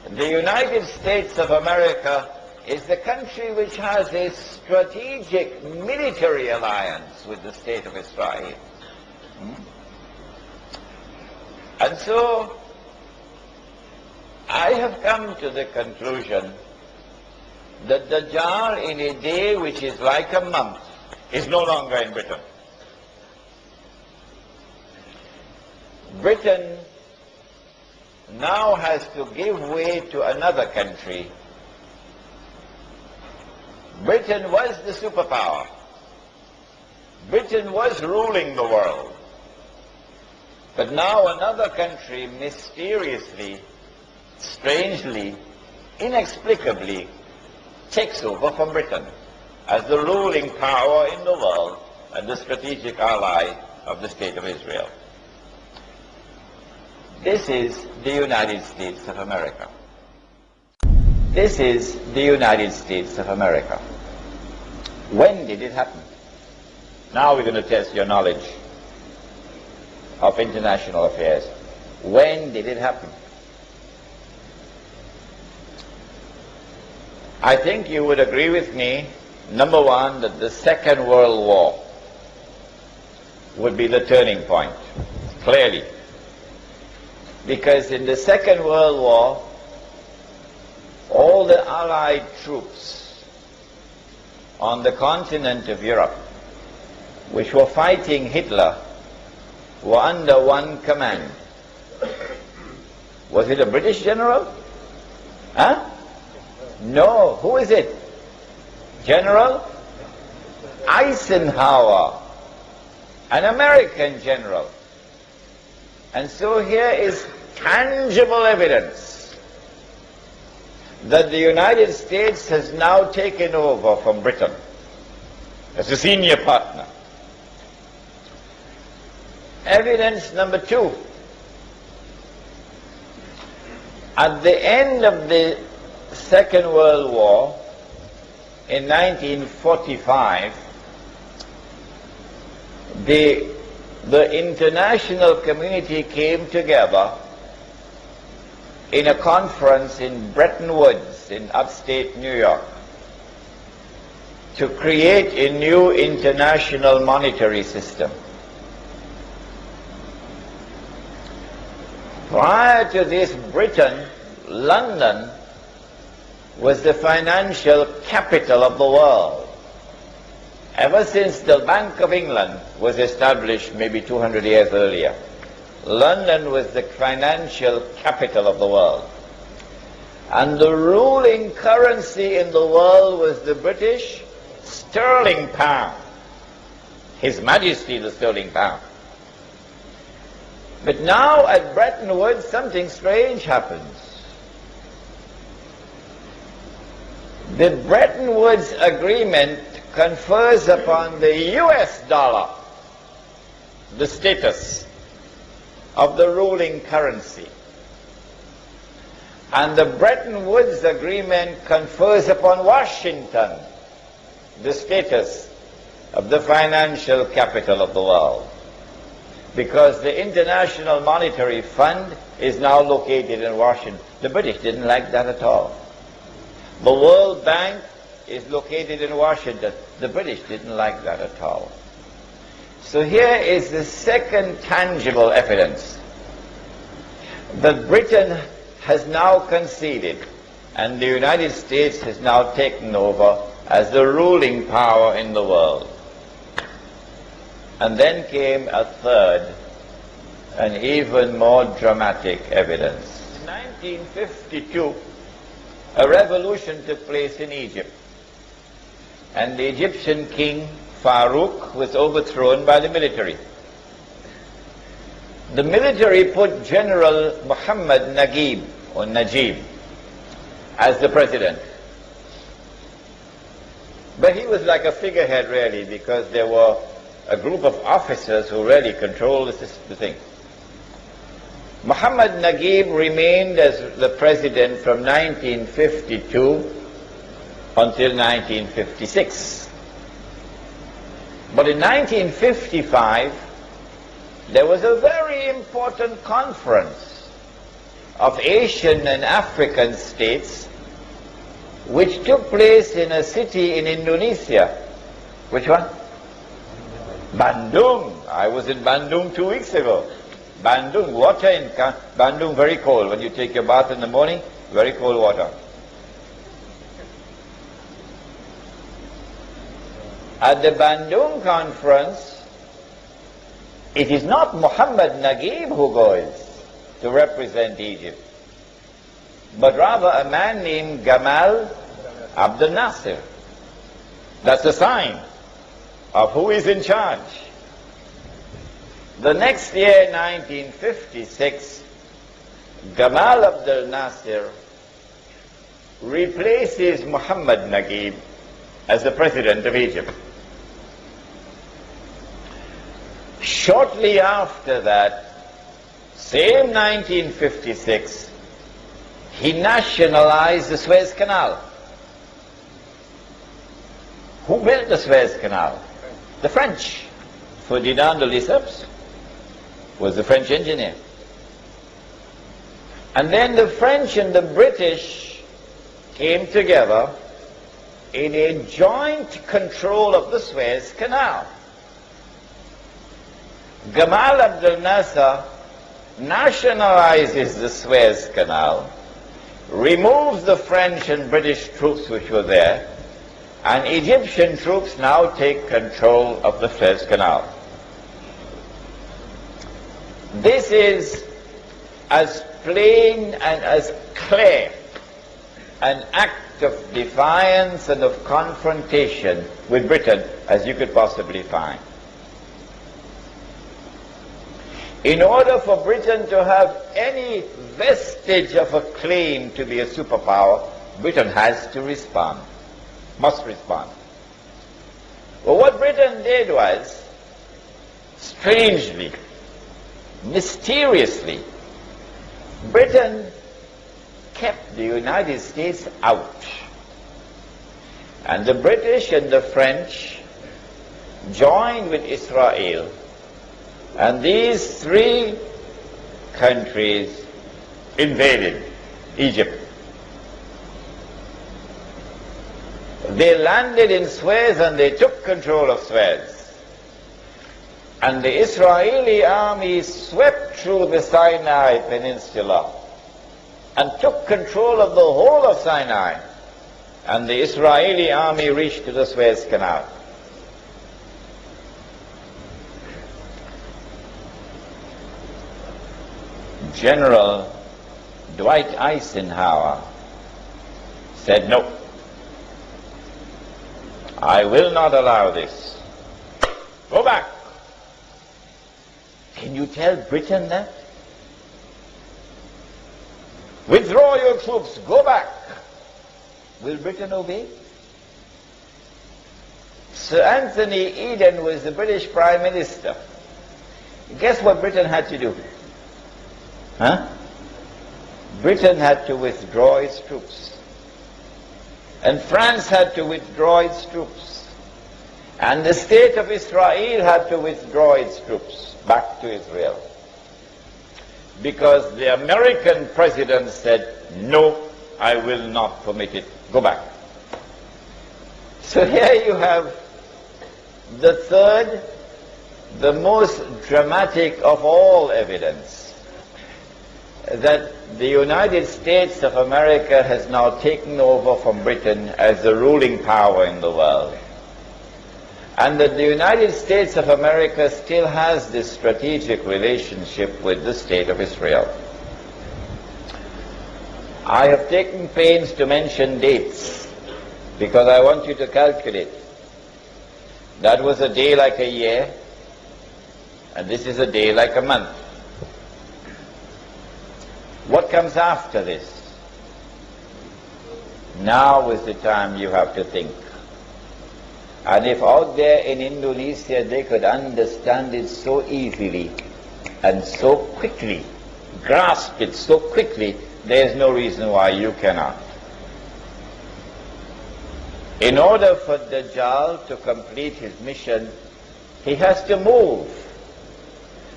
The United States of America is the country which has a strategic military alliance with the state of Israel. And so, I have come to the conclusion that Dajjal, in a day which is like a month, is no longer in Britain. Britain now has to give way to another country. Britain was the superpower. Britain was ruling the world. But now another country mysteriously, strangely, inexplicably takes over from Britain as the ruling power in the world and the strategic ally of the state of Israel. This is the United States of America. This is the United States of America. When did it happen? Now we're going to test your knowledge of international affairs. When did it happen? I think you would agree with me, number one, that the Second World War would be the turning point, clearly. Because in the Second World War, all the Allied troops on the continent of Europe, which were fighting Hitler, were under one command. Was it a British general? Huh? No. Who is it? General Eisenhower, an American general. And so here is tangible evidence that the United States has now taken over from Britain as a senior partner. Evidence number two. At the end of the Second World War, in 1945, the international community came together in a conference in Bretton Woods in upstate New York to create a new international monetary system. Prior to this, Britain, London, was the financial capital of the world. Ever since the Bank of England was established maybe 200 years earlier, London was the financial capital of the world. And the ruling currency in the world was the British sterling pound. His Majesty the sterling pound. But now at Bretton Woods something strange happens. The Bretton Woods Agreement confers upon the US dollar the status of the ruling currency. And the Bretton Woods Agreement confers upon Washington the status of the financial capital of the world. Because the International Monetary Fund is now located in Washington. The British didn't like that at all. The World Bank is located in Washington. The British didn't like that at all. So here is the second tangible evidence that Britain has now conceded and the United States has now taken over as the ruling power in the world. And then came a third and even more dramatic evidence. In 1952, a revolution took place in Egypt, and the Egyptian king Farouk was overthrown by the military. The military put General Muhammad Najib as the president. But he was like a figurehead really, because there were a group of officers who really controlled the thing. Muhammad Najib remained as the president from 1952 until 1956. But in 1955, there was a very important conference of Asian and African states which took place in a city in Indonesia. Which one? Bandung. I was in Bandung 2 weeks ago. Bandung, water in Bandung very cold. When you take your bath in the morning, very cold water. At the Bandung conference, it is not Muhammad Najib who goes to represent Egypt, but rather a man named Gamal Abdel Nasser. That's a sign of who is in charge. The next year, 1956, Gamal Abdel Nasser replaces Muhammad Najib as the president of Egypt. Shortly after that, same 1956, he nationalized the Suez Canal. Who built the Suez Canal? The French. Ferdinand de Lesseps was the French engineer. And then the French and the British came together in a joint control of the Suez Canal. Gamal Abdel Nasser nationalizes the Suez Canal, removes the French and British troops which were there, and Egyptian troops now take control of the Suez Canal. This is as plain and as clear an act of defiance and of confrontation with Britain as you could possibly find. In order for Britain to have any vestige of a claim to be a superpower, Britain has to respond, must respond. Well, what Britain did was, strangely, mysteriously, Britain kept the United States out. And the British and the French joined with Israel. And these three countries invaded Egypt. They landed in Suez and they took control of Suez. And the Israeli army swept through the Sinai Peninsula and took control of the whole of Sinai. And the Israeli army reached to the Suez Canal. General Dwight Eisenhower said, "No, I will not allow this. Go back." Can you tell Britain that? Withdraw your troops, go back. Will Britain obey? Sir Anthony Eden was the British Prime Minister. Guess what Britain had to do? Britain had to withdraw its troops. And France had to withdraw its troops. And the state of Israel had to withdraw its troops back to Israel. Because the American president said, "No, I will not permit it. Go back." So here you have the third, the most dramatic of all evidence, that the United States of America has now taken over from Britain as the ruling power in the world. and that the United States of America still has this strategic relationship with the State of Israel. I have taken pains to mention dates because I want you to calculate. That was a day like a year, and this is a day like a month. What comes after this? Now is the time you have to think. And if out there in Indonesia they could understand it so easily and so quickly, grasp it so quickly, there is no reason why you cannot. In order for Dajjal to complete his mission, he has to move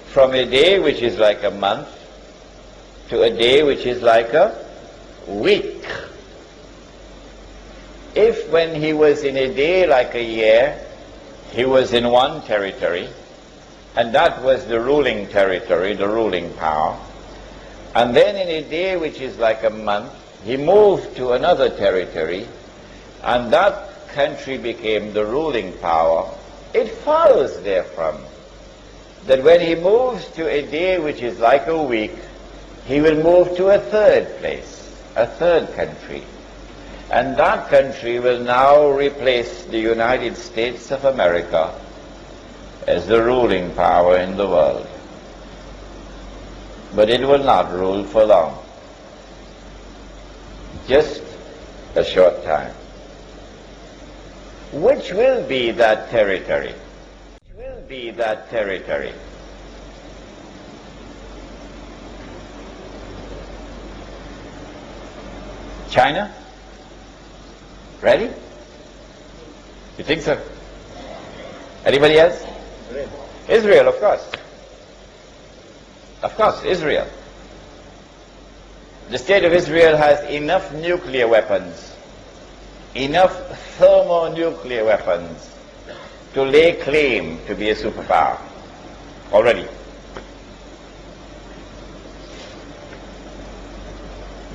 from a day which is like a month to a day which is like a week. If when he was in a day like a year, he was in one territory, and that was the ruling territory, the ruling power, and then in a day which is like a month, he moved to another territory, and that country became the ruling power, it follows therefrom that when he moves to a day which is like a week, he will move to a third place, a third country. And that country will now replace the United States of America as the ruling power in the world. But it will not rule for long. Just a short time. Which will be that territory? Which will be that territory? China? Ready? You think so? Anybody else? Israel, of course. Of course, Israel. The state of Israel has enough nuclear weapons, enough thermonuclear weapons to lay claim to be a superpower already.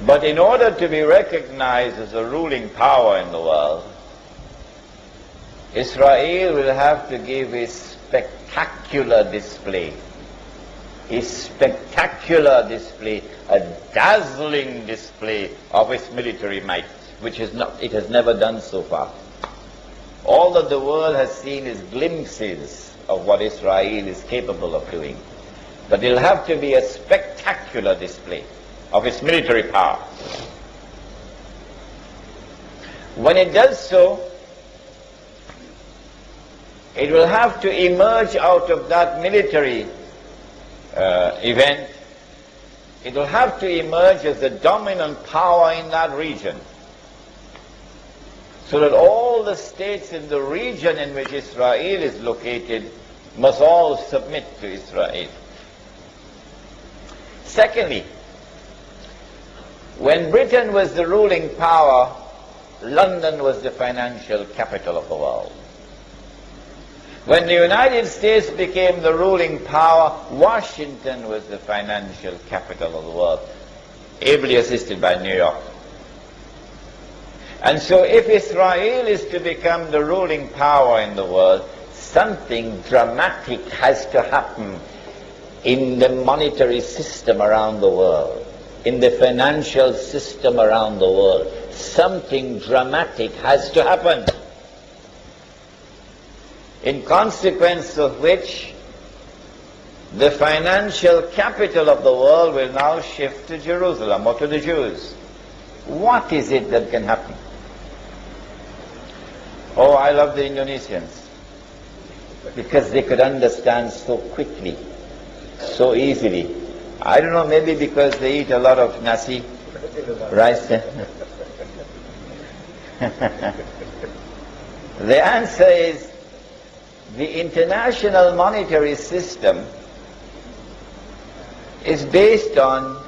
But in order to be recognized as a ruling power in the world, Israel will have to give a spectacular display. A spectacular display, a dazzling display of its military might, which it has never done so far. All that the world has seen is glimpses of what Israel is capable of doing. But it will have to be a spectacular display of its military power. When it does so, it will have to emerge out of that military event. It will have to emerge as the dominant power in that region, so that all the states in the region in which Israel is located must all submit to Israel. Secondly, when Britain was the ruling power, London was the financial capital of the world. When the United States became the ruling power, Washington was the financial capital of the world, ably assisted by New York. And so if Israel is to become the ruling power in the world, something dramatic has to happen in the monetary system around the world, in the financial system around the world. Something dramatic has to happen, in consequence of which the financial capital of the world will now shift to Jerusalem or to the Jews. What is it that can happen? Oh, I love the Indonesians, because they could understand so quickly, so easily. I don't know, maybe because they eat a lot of nasi, rice. The answer is, the international monetary system is based on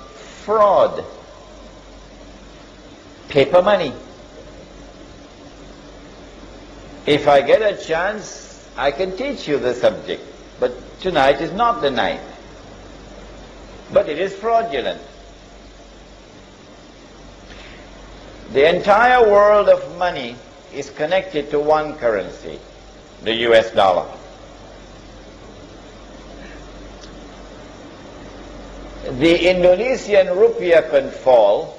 fraud, paper money. If I get a chance, I can teach you the subject, but tonight is not the night. But it is fraudulent. The entire world of money is connected to one currency, the US dollar. The Indonesian rupiah can fall,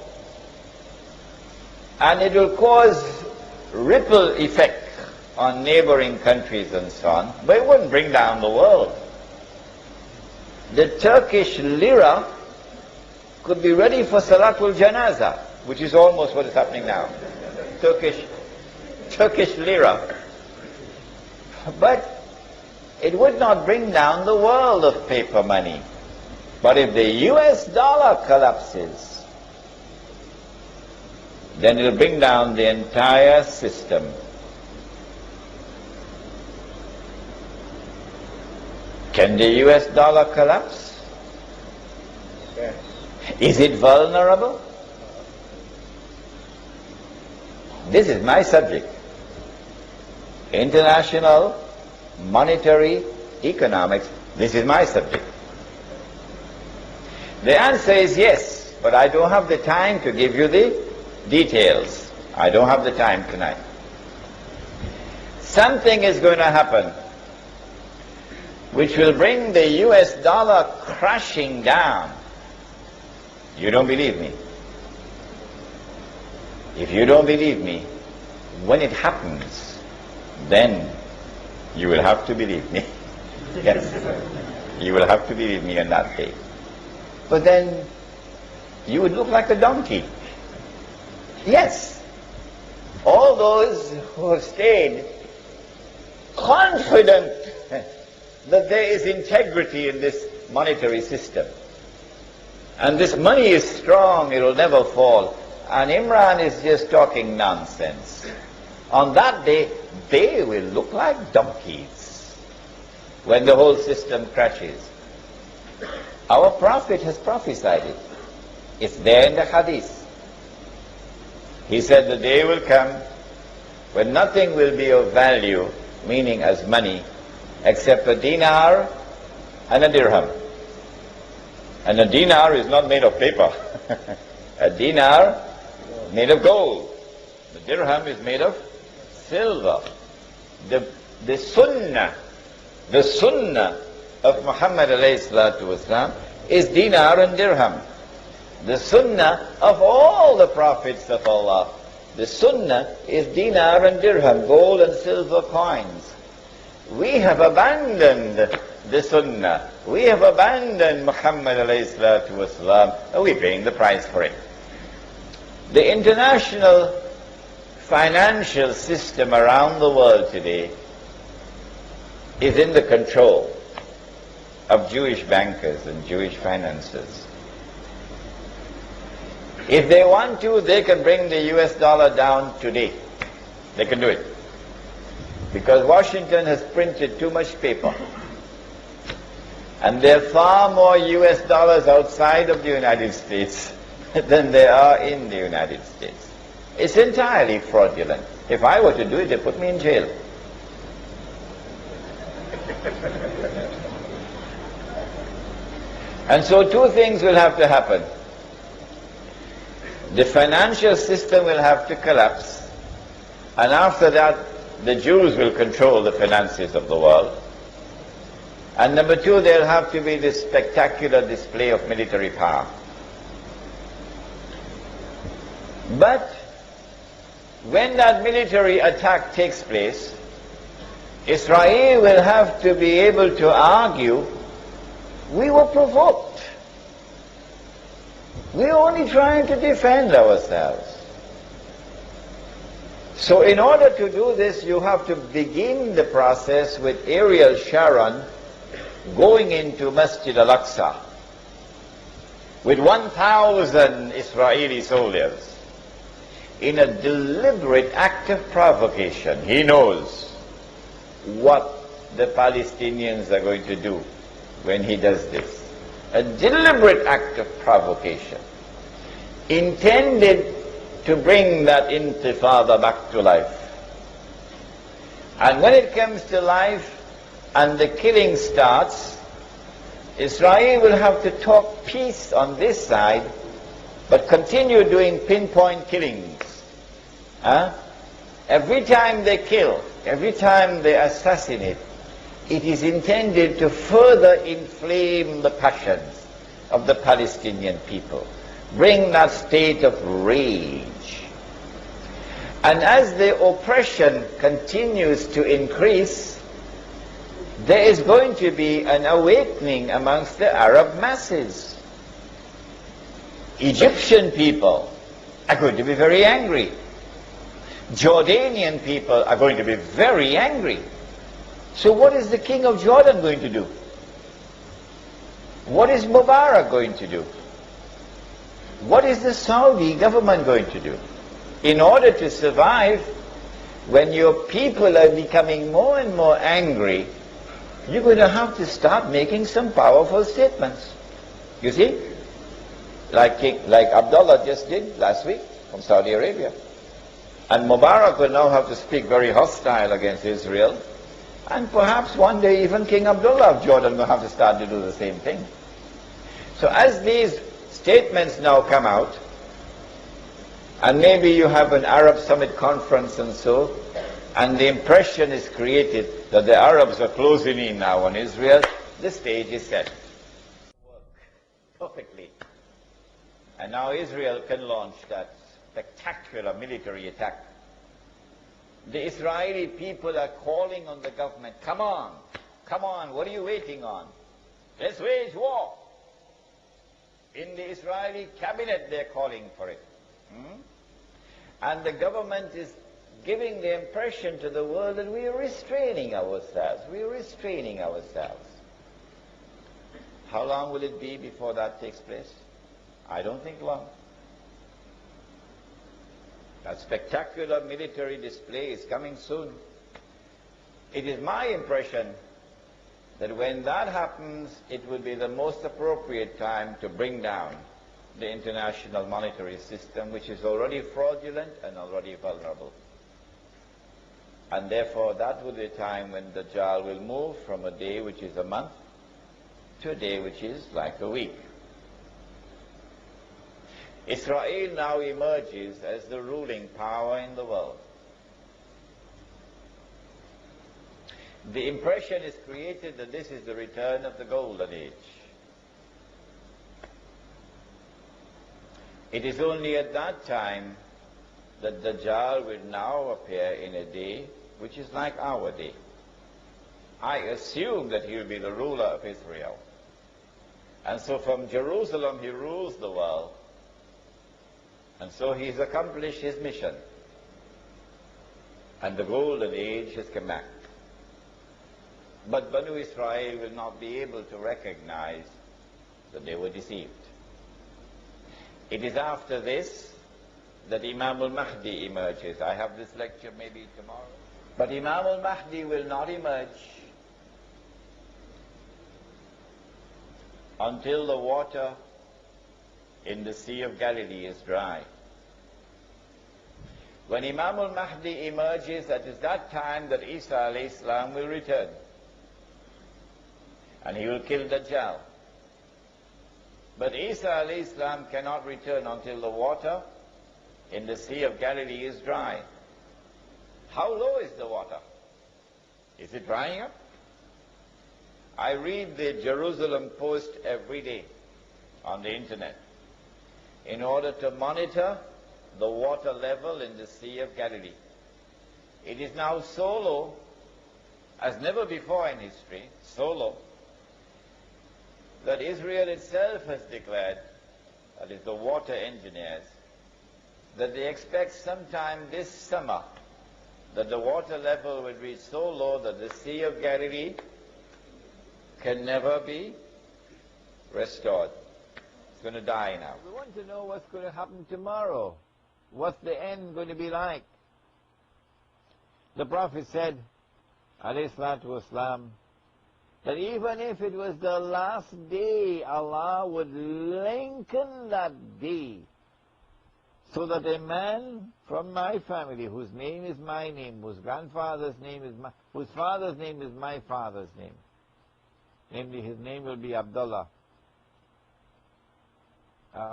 and it will cause ripple effect on neighboring countries and so on, but it wouldn't bring down the world. The Turkish lira could be ready for Salatul Janaza, which is almost what is happening now. Turkish lira. But it would not bring down the world of paper money. But if the US dollar collapses, then it will bring down the entire system. Can the US dollar collapse? Yes. Is it vulnerable? This is my subject. International monetary economics. This is my subject. The answer is yes, but I don't have the time to give you the details. I don't have the time tonight. Something is going to happen which will bring the US dollar crashing down. You don't believe me? If you don't believe me, when it happens, then you will have to believe me. Yes, you will have to believe me on that day. But then you would look like a donkey. Yes, all those who have stayed confident that there is integrity in this monetary system, and this money is strong, it will never fall, and Imran is just talking nonsense. On that day, they will look like donkeys when the whole system crashes. Our Prophet has prophesied it. It's there in the Hadith. He said the day will come when nothing will be of value, meaning as money, except a dinar and a dirham. And a dinar is not made of paper. A dinar made of gold. The dirham is made of silver. The sunnah of Muhammad alayhi salatu wasalam is dinar and dirham. The sunnah of all the prophets of Allah, the sunnah is dinar and dirham, gold and silver coins. We have abandoned the sunnah. We have abandoned Muhammad alayhi salatu wasalam, and we're paying the price for it. The international financial system around the world today is in the control of Jewish bankers and Jewish financiers. If they want to, they can bring the US dollar down today. They can do it. Because Washington has printed too much paper. And there are far more US dollars outside of the United States than there are in the United States. It's entirely fraudulent. If I were to do it, they'd put me in jail. And so two things will have to happen. The financial system will have to collapse, and after that, the Jews will control the finances of the world. And number two, there'll have to be this spectacular display of military power. But when that military attack takes place, Israel will have to be able to argue, we were provoked. We're only trying to defend ourselves. So in order to do this, you have to begin the process with Ariel Sharon going into Masjid al-Aqsa with 1,000 Israeli soldiers in a deliberate act of provocation. He knows what the Palestinians are going to do when he does this. A deliberate act of provocation intended to bring that intifada back to life. And when it comes to life and the killing starts, Israel will have to talk peace on this side, but continue doing pinpoint killings. Every time they kill, every time they assassinate, it is intended to further inflame the passions of the Palestinian people, bring that state of rage. And as the oppression continues to increase, there is going to be an awakening amongst the Arab masses. Egyptian people are going to be very angry. Jordanian people are going to be very angry. So what is the king of Jordan going to do? What is Mubarak going to do? What is the Saudi government going to do? In order to survive, when your people are becoming more and more angry, you're going to have to start making some powerful statements. You see? Like Abdullah just did last week from Saudi Arabia. And Mubarak will now have to speak very hostile against Israel. And perhaps one day even King Abdullah of Jordan will have to start to do the same thing. So as these statements now come out, and maybe you have an Arab Summit conference and so, and the impression is created that the Arabs are closing in now on Israel, the stage is set. Work perfectly. And now Israel can launch that spectacular military attack. The Israeli people are calling on the government, come on, what are you waiting on? Let's wage war. In the Israeli cabinet they're calling for it. And the government is giving the impression to the world that we are restraining ourselves. How long will it be before that takes place? I don't think long. That spectacular military display is coming soon. It is my impression that when that happens, it will be the most appropriate time to bring down the international monetary system, which is already fraudulent and already vulnerable. And therefore, that will be a time when Dajjal will move from a day which is a month to a day which is like a week. Israel now emerges as the ruling power in the world. The impression is created that this is the return of the Golden Age. It is only at that time that Dajjal will now appear in a day which is like our day. I assume that he will be the ruler of Israel. And so from Jerusalem he rules the world. And so he's accomplished his mission. And the Golden Age has come back. But Banu Israel will not be able to recognize that they were deceived. It is after this that Imam al-Mahdi emerges. I have this lecture maybe tomorrow. But Imam al-Mahdi will not emerge until the water in the Sea of Galilee is dry. When Imam al-Mahdi emerges, that is that time that Isa alayhi salam will return. And he will kill Dajjal. But Isa alayhi salam cannot return until the water in the Sea of Galilee is dry. How low is the water? Is it drying up? I read the Jerusalem Post every day on the internet in order to monitor the water level in the Sea of Galilee. It is now so low, as never before in history, so low, that Israel itself has declared, that is the water engineers, that they expect sometime this summer that the water level will reach so low that the Sea of Galilee can never be restored. It's going to die now. We want to know what's going to happen tomorrow. What's the end going to be like? The Prophet said, alayhi salatu wasalam, that even if it was the last day, Allah would lengthen that day so that a man from my family, whose name is my name, whose grandfather's name is whose father's name is my father's name, namely his name will be Abdullah,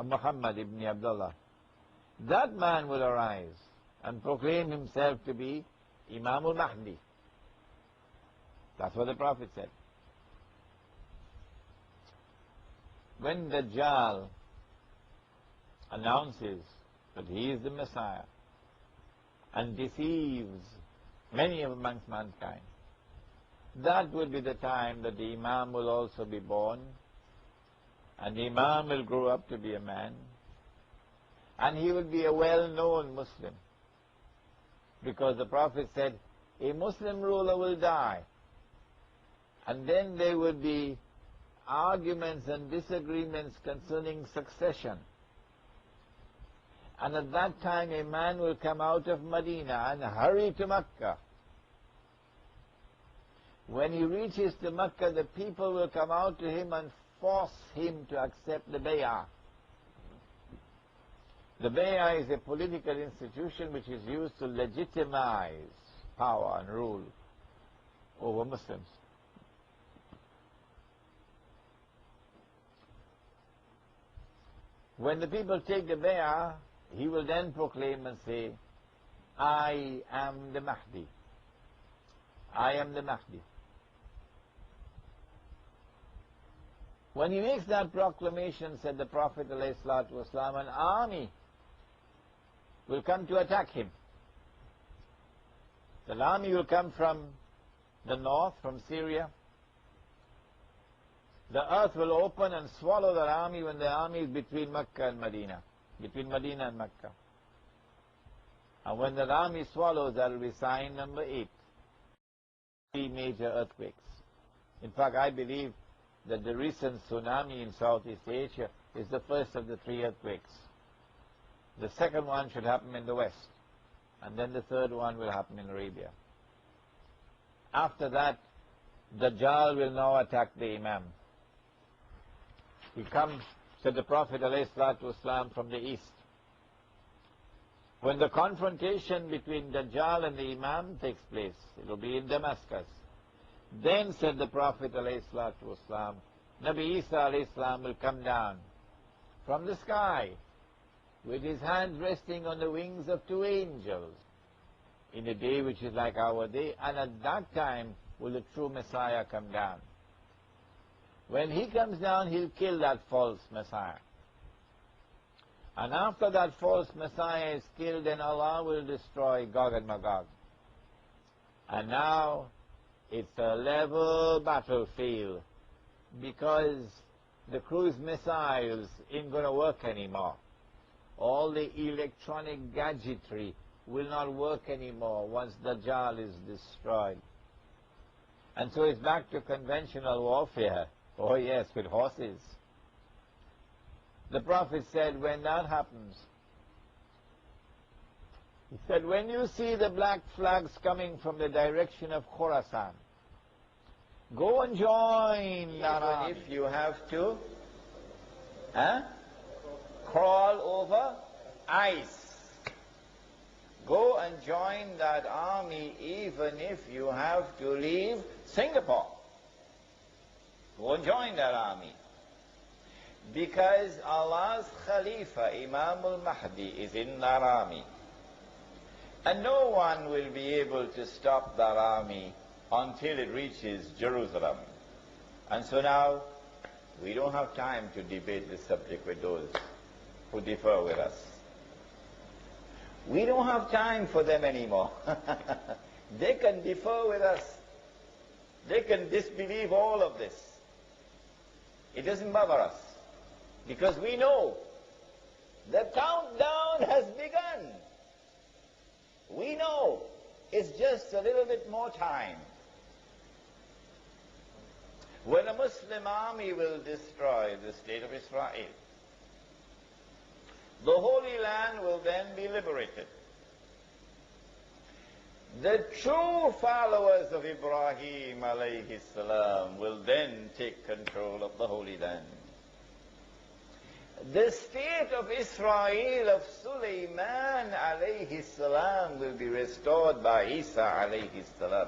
Muhammad ibn Abdullah, that man will arise and proclaim himself to be Imam al-Mahdi. That's what the Prophet said. When Dajjal announces that he is the Messiah and deceives many amongst mankind, that will be the time that the Imam will also be born, and the Imam will grow up to be a man, and he will be a well-known Muslim. Because the Prophet said, a Muslim ruler will die, and then there will be arguments and disagreements concerning succession. And at that time a man will come out of Medina and hurry to Mecca. When he reaches to Mecca, the people will come out to him and force him to accept the bay'ah. The bay'ah is a political institution which is used to legitimize power and rule over Muslims. When the people take the bay'ah, he will then proclaim and say, I am the Mahdi. I am the Mahdi. When he makes that proclamation, said the Prophet ﷺ, an army will come to attack him. The army will come from the north, from Syria. The earth will open and swallow the army when the army is between Mecca and Medina, between Medina and Mecca. And when the army swallows, that will be sign number 8. 3 major earthquakes. In fact, I believe that the recent tsunami in Southeast Asia is the first of the 3 earthquakes. The second one should happen in the west, and then the third one will happen in Arabia. After that, Dajjal will now attack the Imam. He comes, said the Prophet ﷺ, from the east. When the confrontation between Dajjal and the Imam takes place, it will be in Damascus. Then, said the Prophet ﷺ, Nabi Isa ﷺ will come down from the sky with his hands resting on the wings of 2 angels in a day which is like our day, and at that time will the true Messiah come down. When he comes down, he'll kill that false Messiah. And after that false Messiah is killed, then Allah will destroy Gog and Magog. And now it's a level battlefield, because the cruise missiles ain't going to work anymore. All the electronic gadgetry will not work anymore once Dajjal is destroyed. And so it's back to conventional warfare. Oh yes, with horses. The Prophet said, when that happens, he said, when you see the black flags coming from the direction of Khorasan, go and join that army. If you have to crawl over ice, go and join that army even if you have to leave Singapore. Go and join that army. Because Allah's Khalifa, Imam al-Mahdi, is in that army. And no one will be able to stop that army until it reaches Jerusalem. And so now, we don't have time to debate this subject with those who differ with us. We don't have time for them anymore. They can differ with us. They can disbelieve all of this. It doesn't bother us, because we know the countdown has begun. We know it's just a little bit more time. When a Muslim army will destroy the state of Israel, the Holy Land will then be liberated. The true followers of Ibrahim alayhi salam will then take control of the Holy Land. The state of Israel of Sulaiman alayhi salam will be restored by Isa alayhi salam.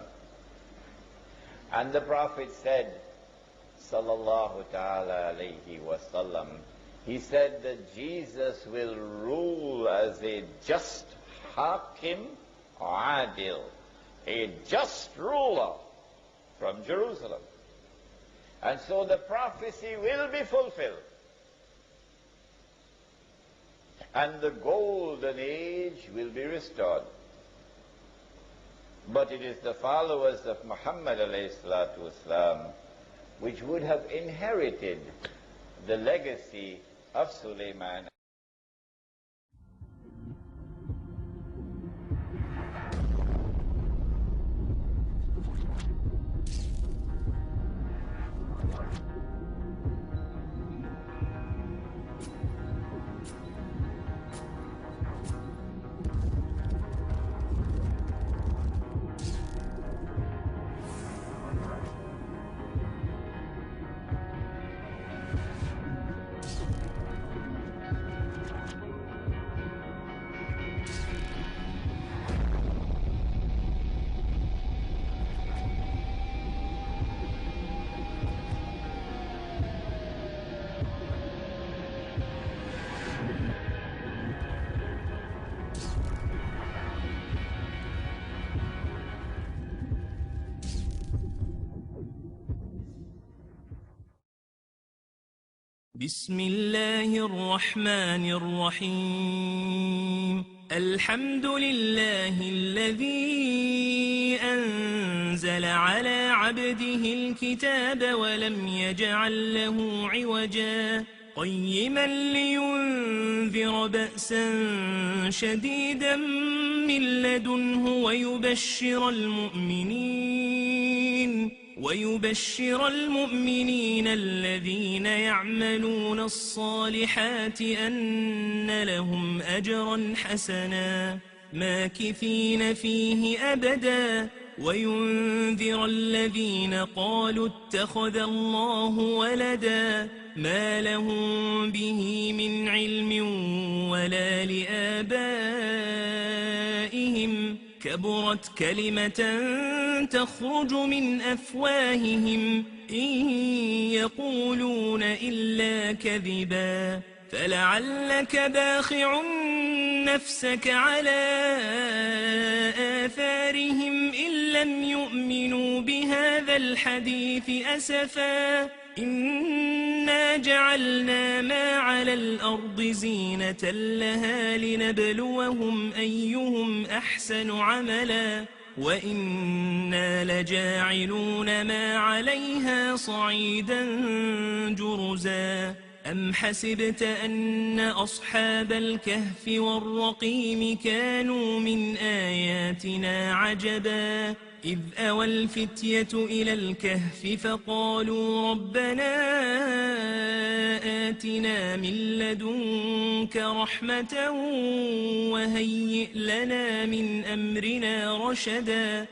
And the Prophet said, sallallahu ta'ala alayhi wasallam, he said that Jesus will rule as a just hakim adil. a just ruler from Jerusalem. And so the prophecy will be fulfilled. And the golden age will be restored. But it is the followers of Muhammad ﷺ which would have inherited the legacy of Sulaiman. بسم الله الرحمن الرحيم الحمد لله الذي أنزل على عبده الكتاب ولم يجعل له عوجا قيما لينذر بأسا شديدا من لدنه ويبشر المؤمنين الذين يعملون الصالحات أن لهم أجرا حسنا ماكثين فيه أبدا وينذر الذين قالوا اتخذ الله ولدا ما لهم به من علم ولا لآبائهم كبرت كلمة تخرج من أفواههم إن يقولون إلا كذبا فلعلك باخع نفسك على آثارهم إن لم يؤمنوا بهذا الحديث أسفا إنا جعلنا ما على الأرض زينة لها لنبلوهم أيهم أحسن عملا وإنا لجاعلون ما عليها صعيدا جرزا أم حسبت أن أصحاب الكهف والرقيم كانوا من آياتنا عجبا إذ أوى الفتية إلى الكهف فقالوا ربنا آتنا من لدنك رحمة وهيئ لنا من أمرنا رشدا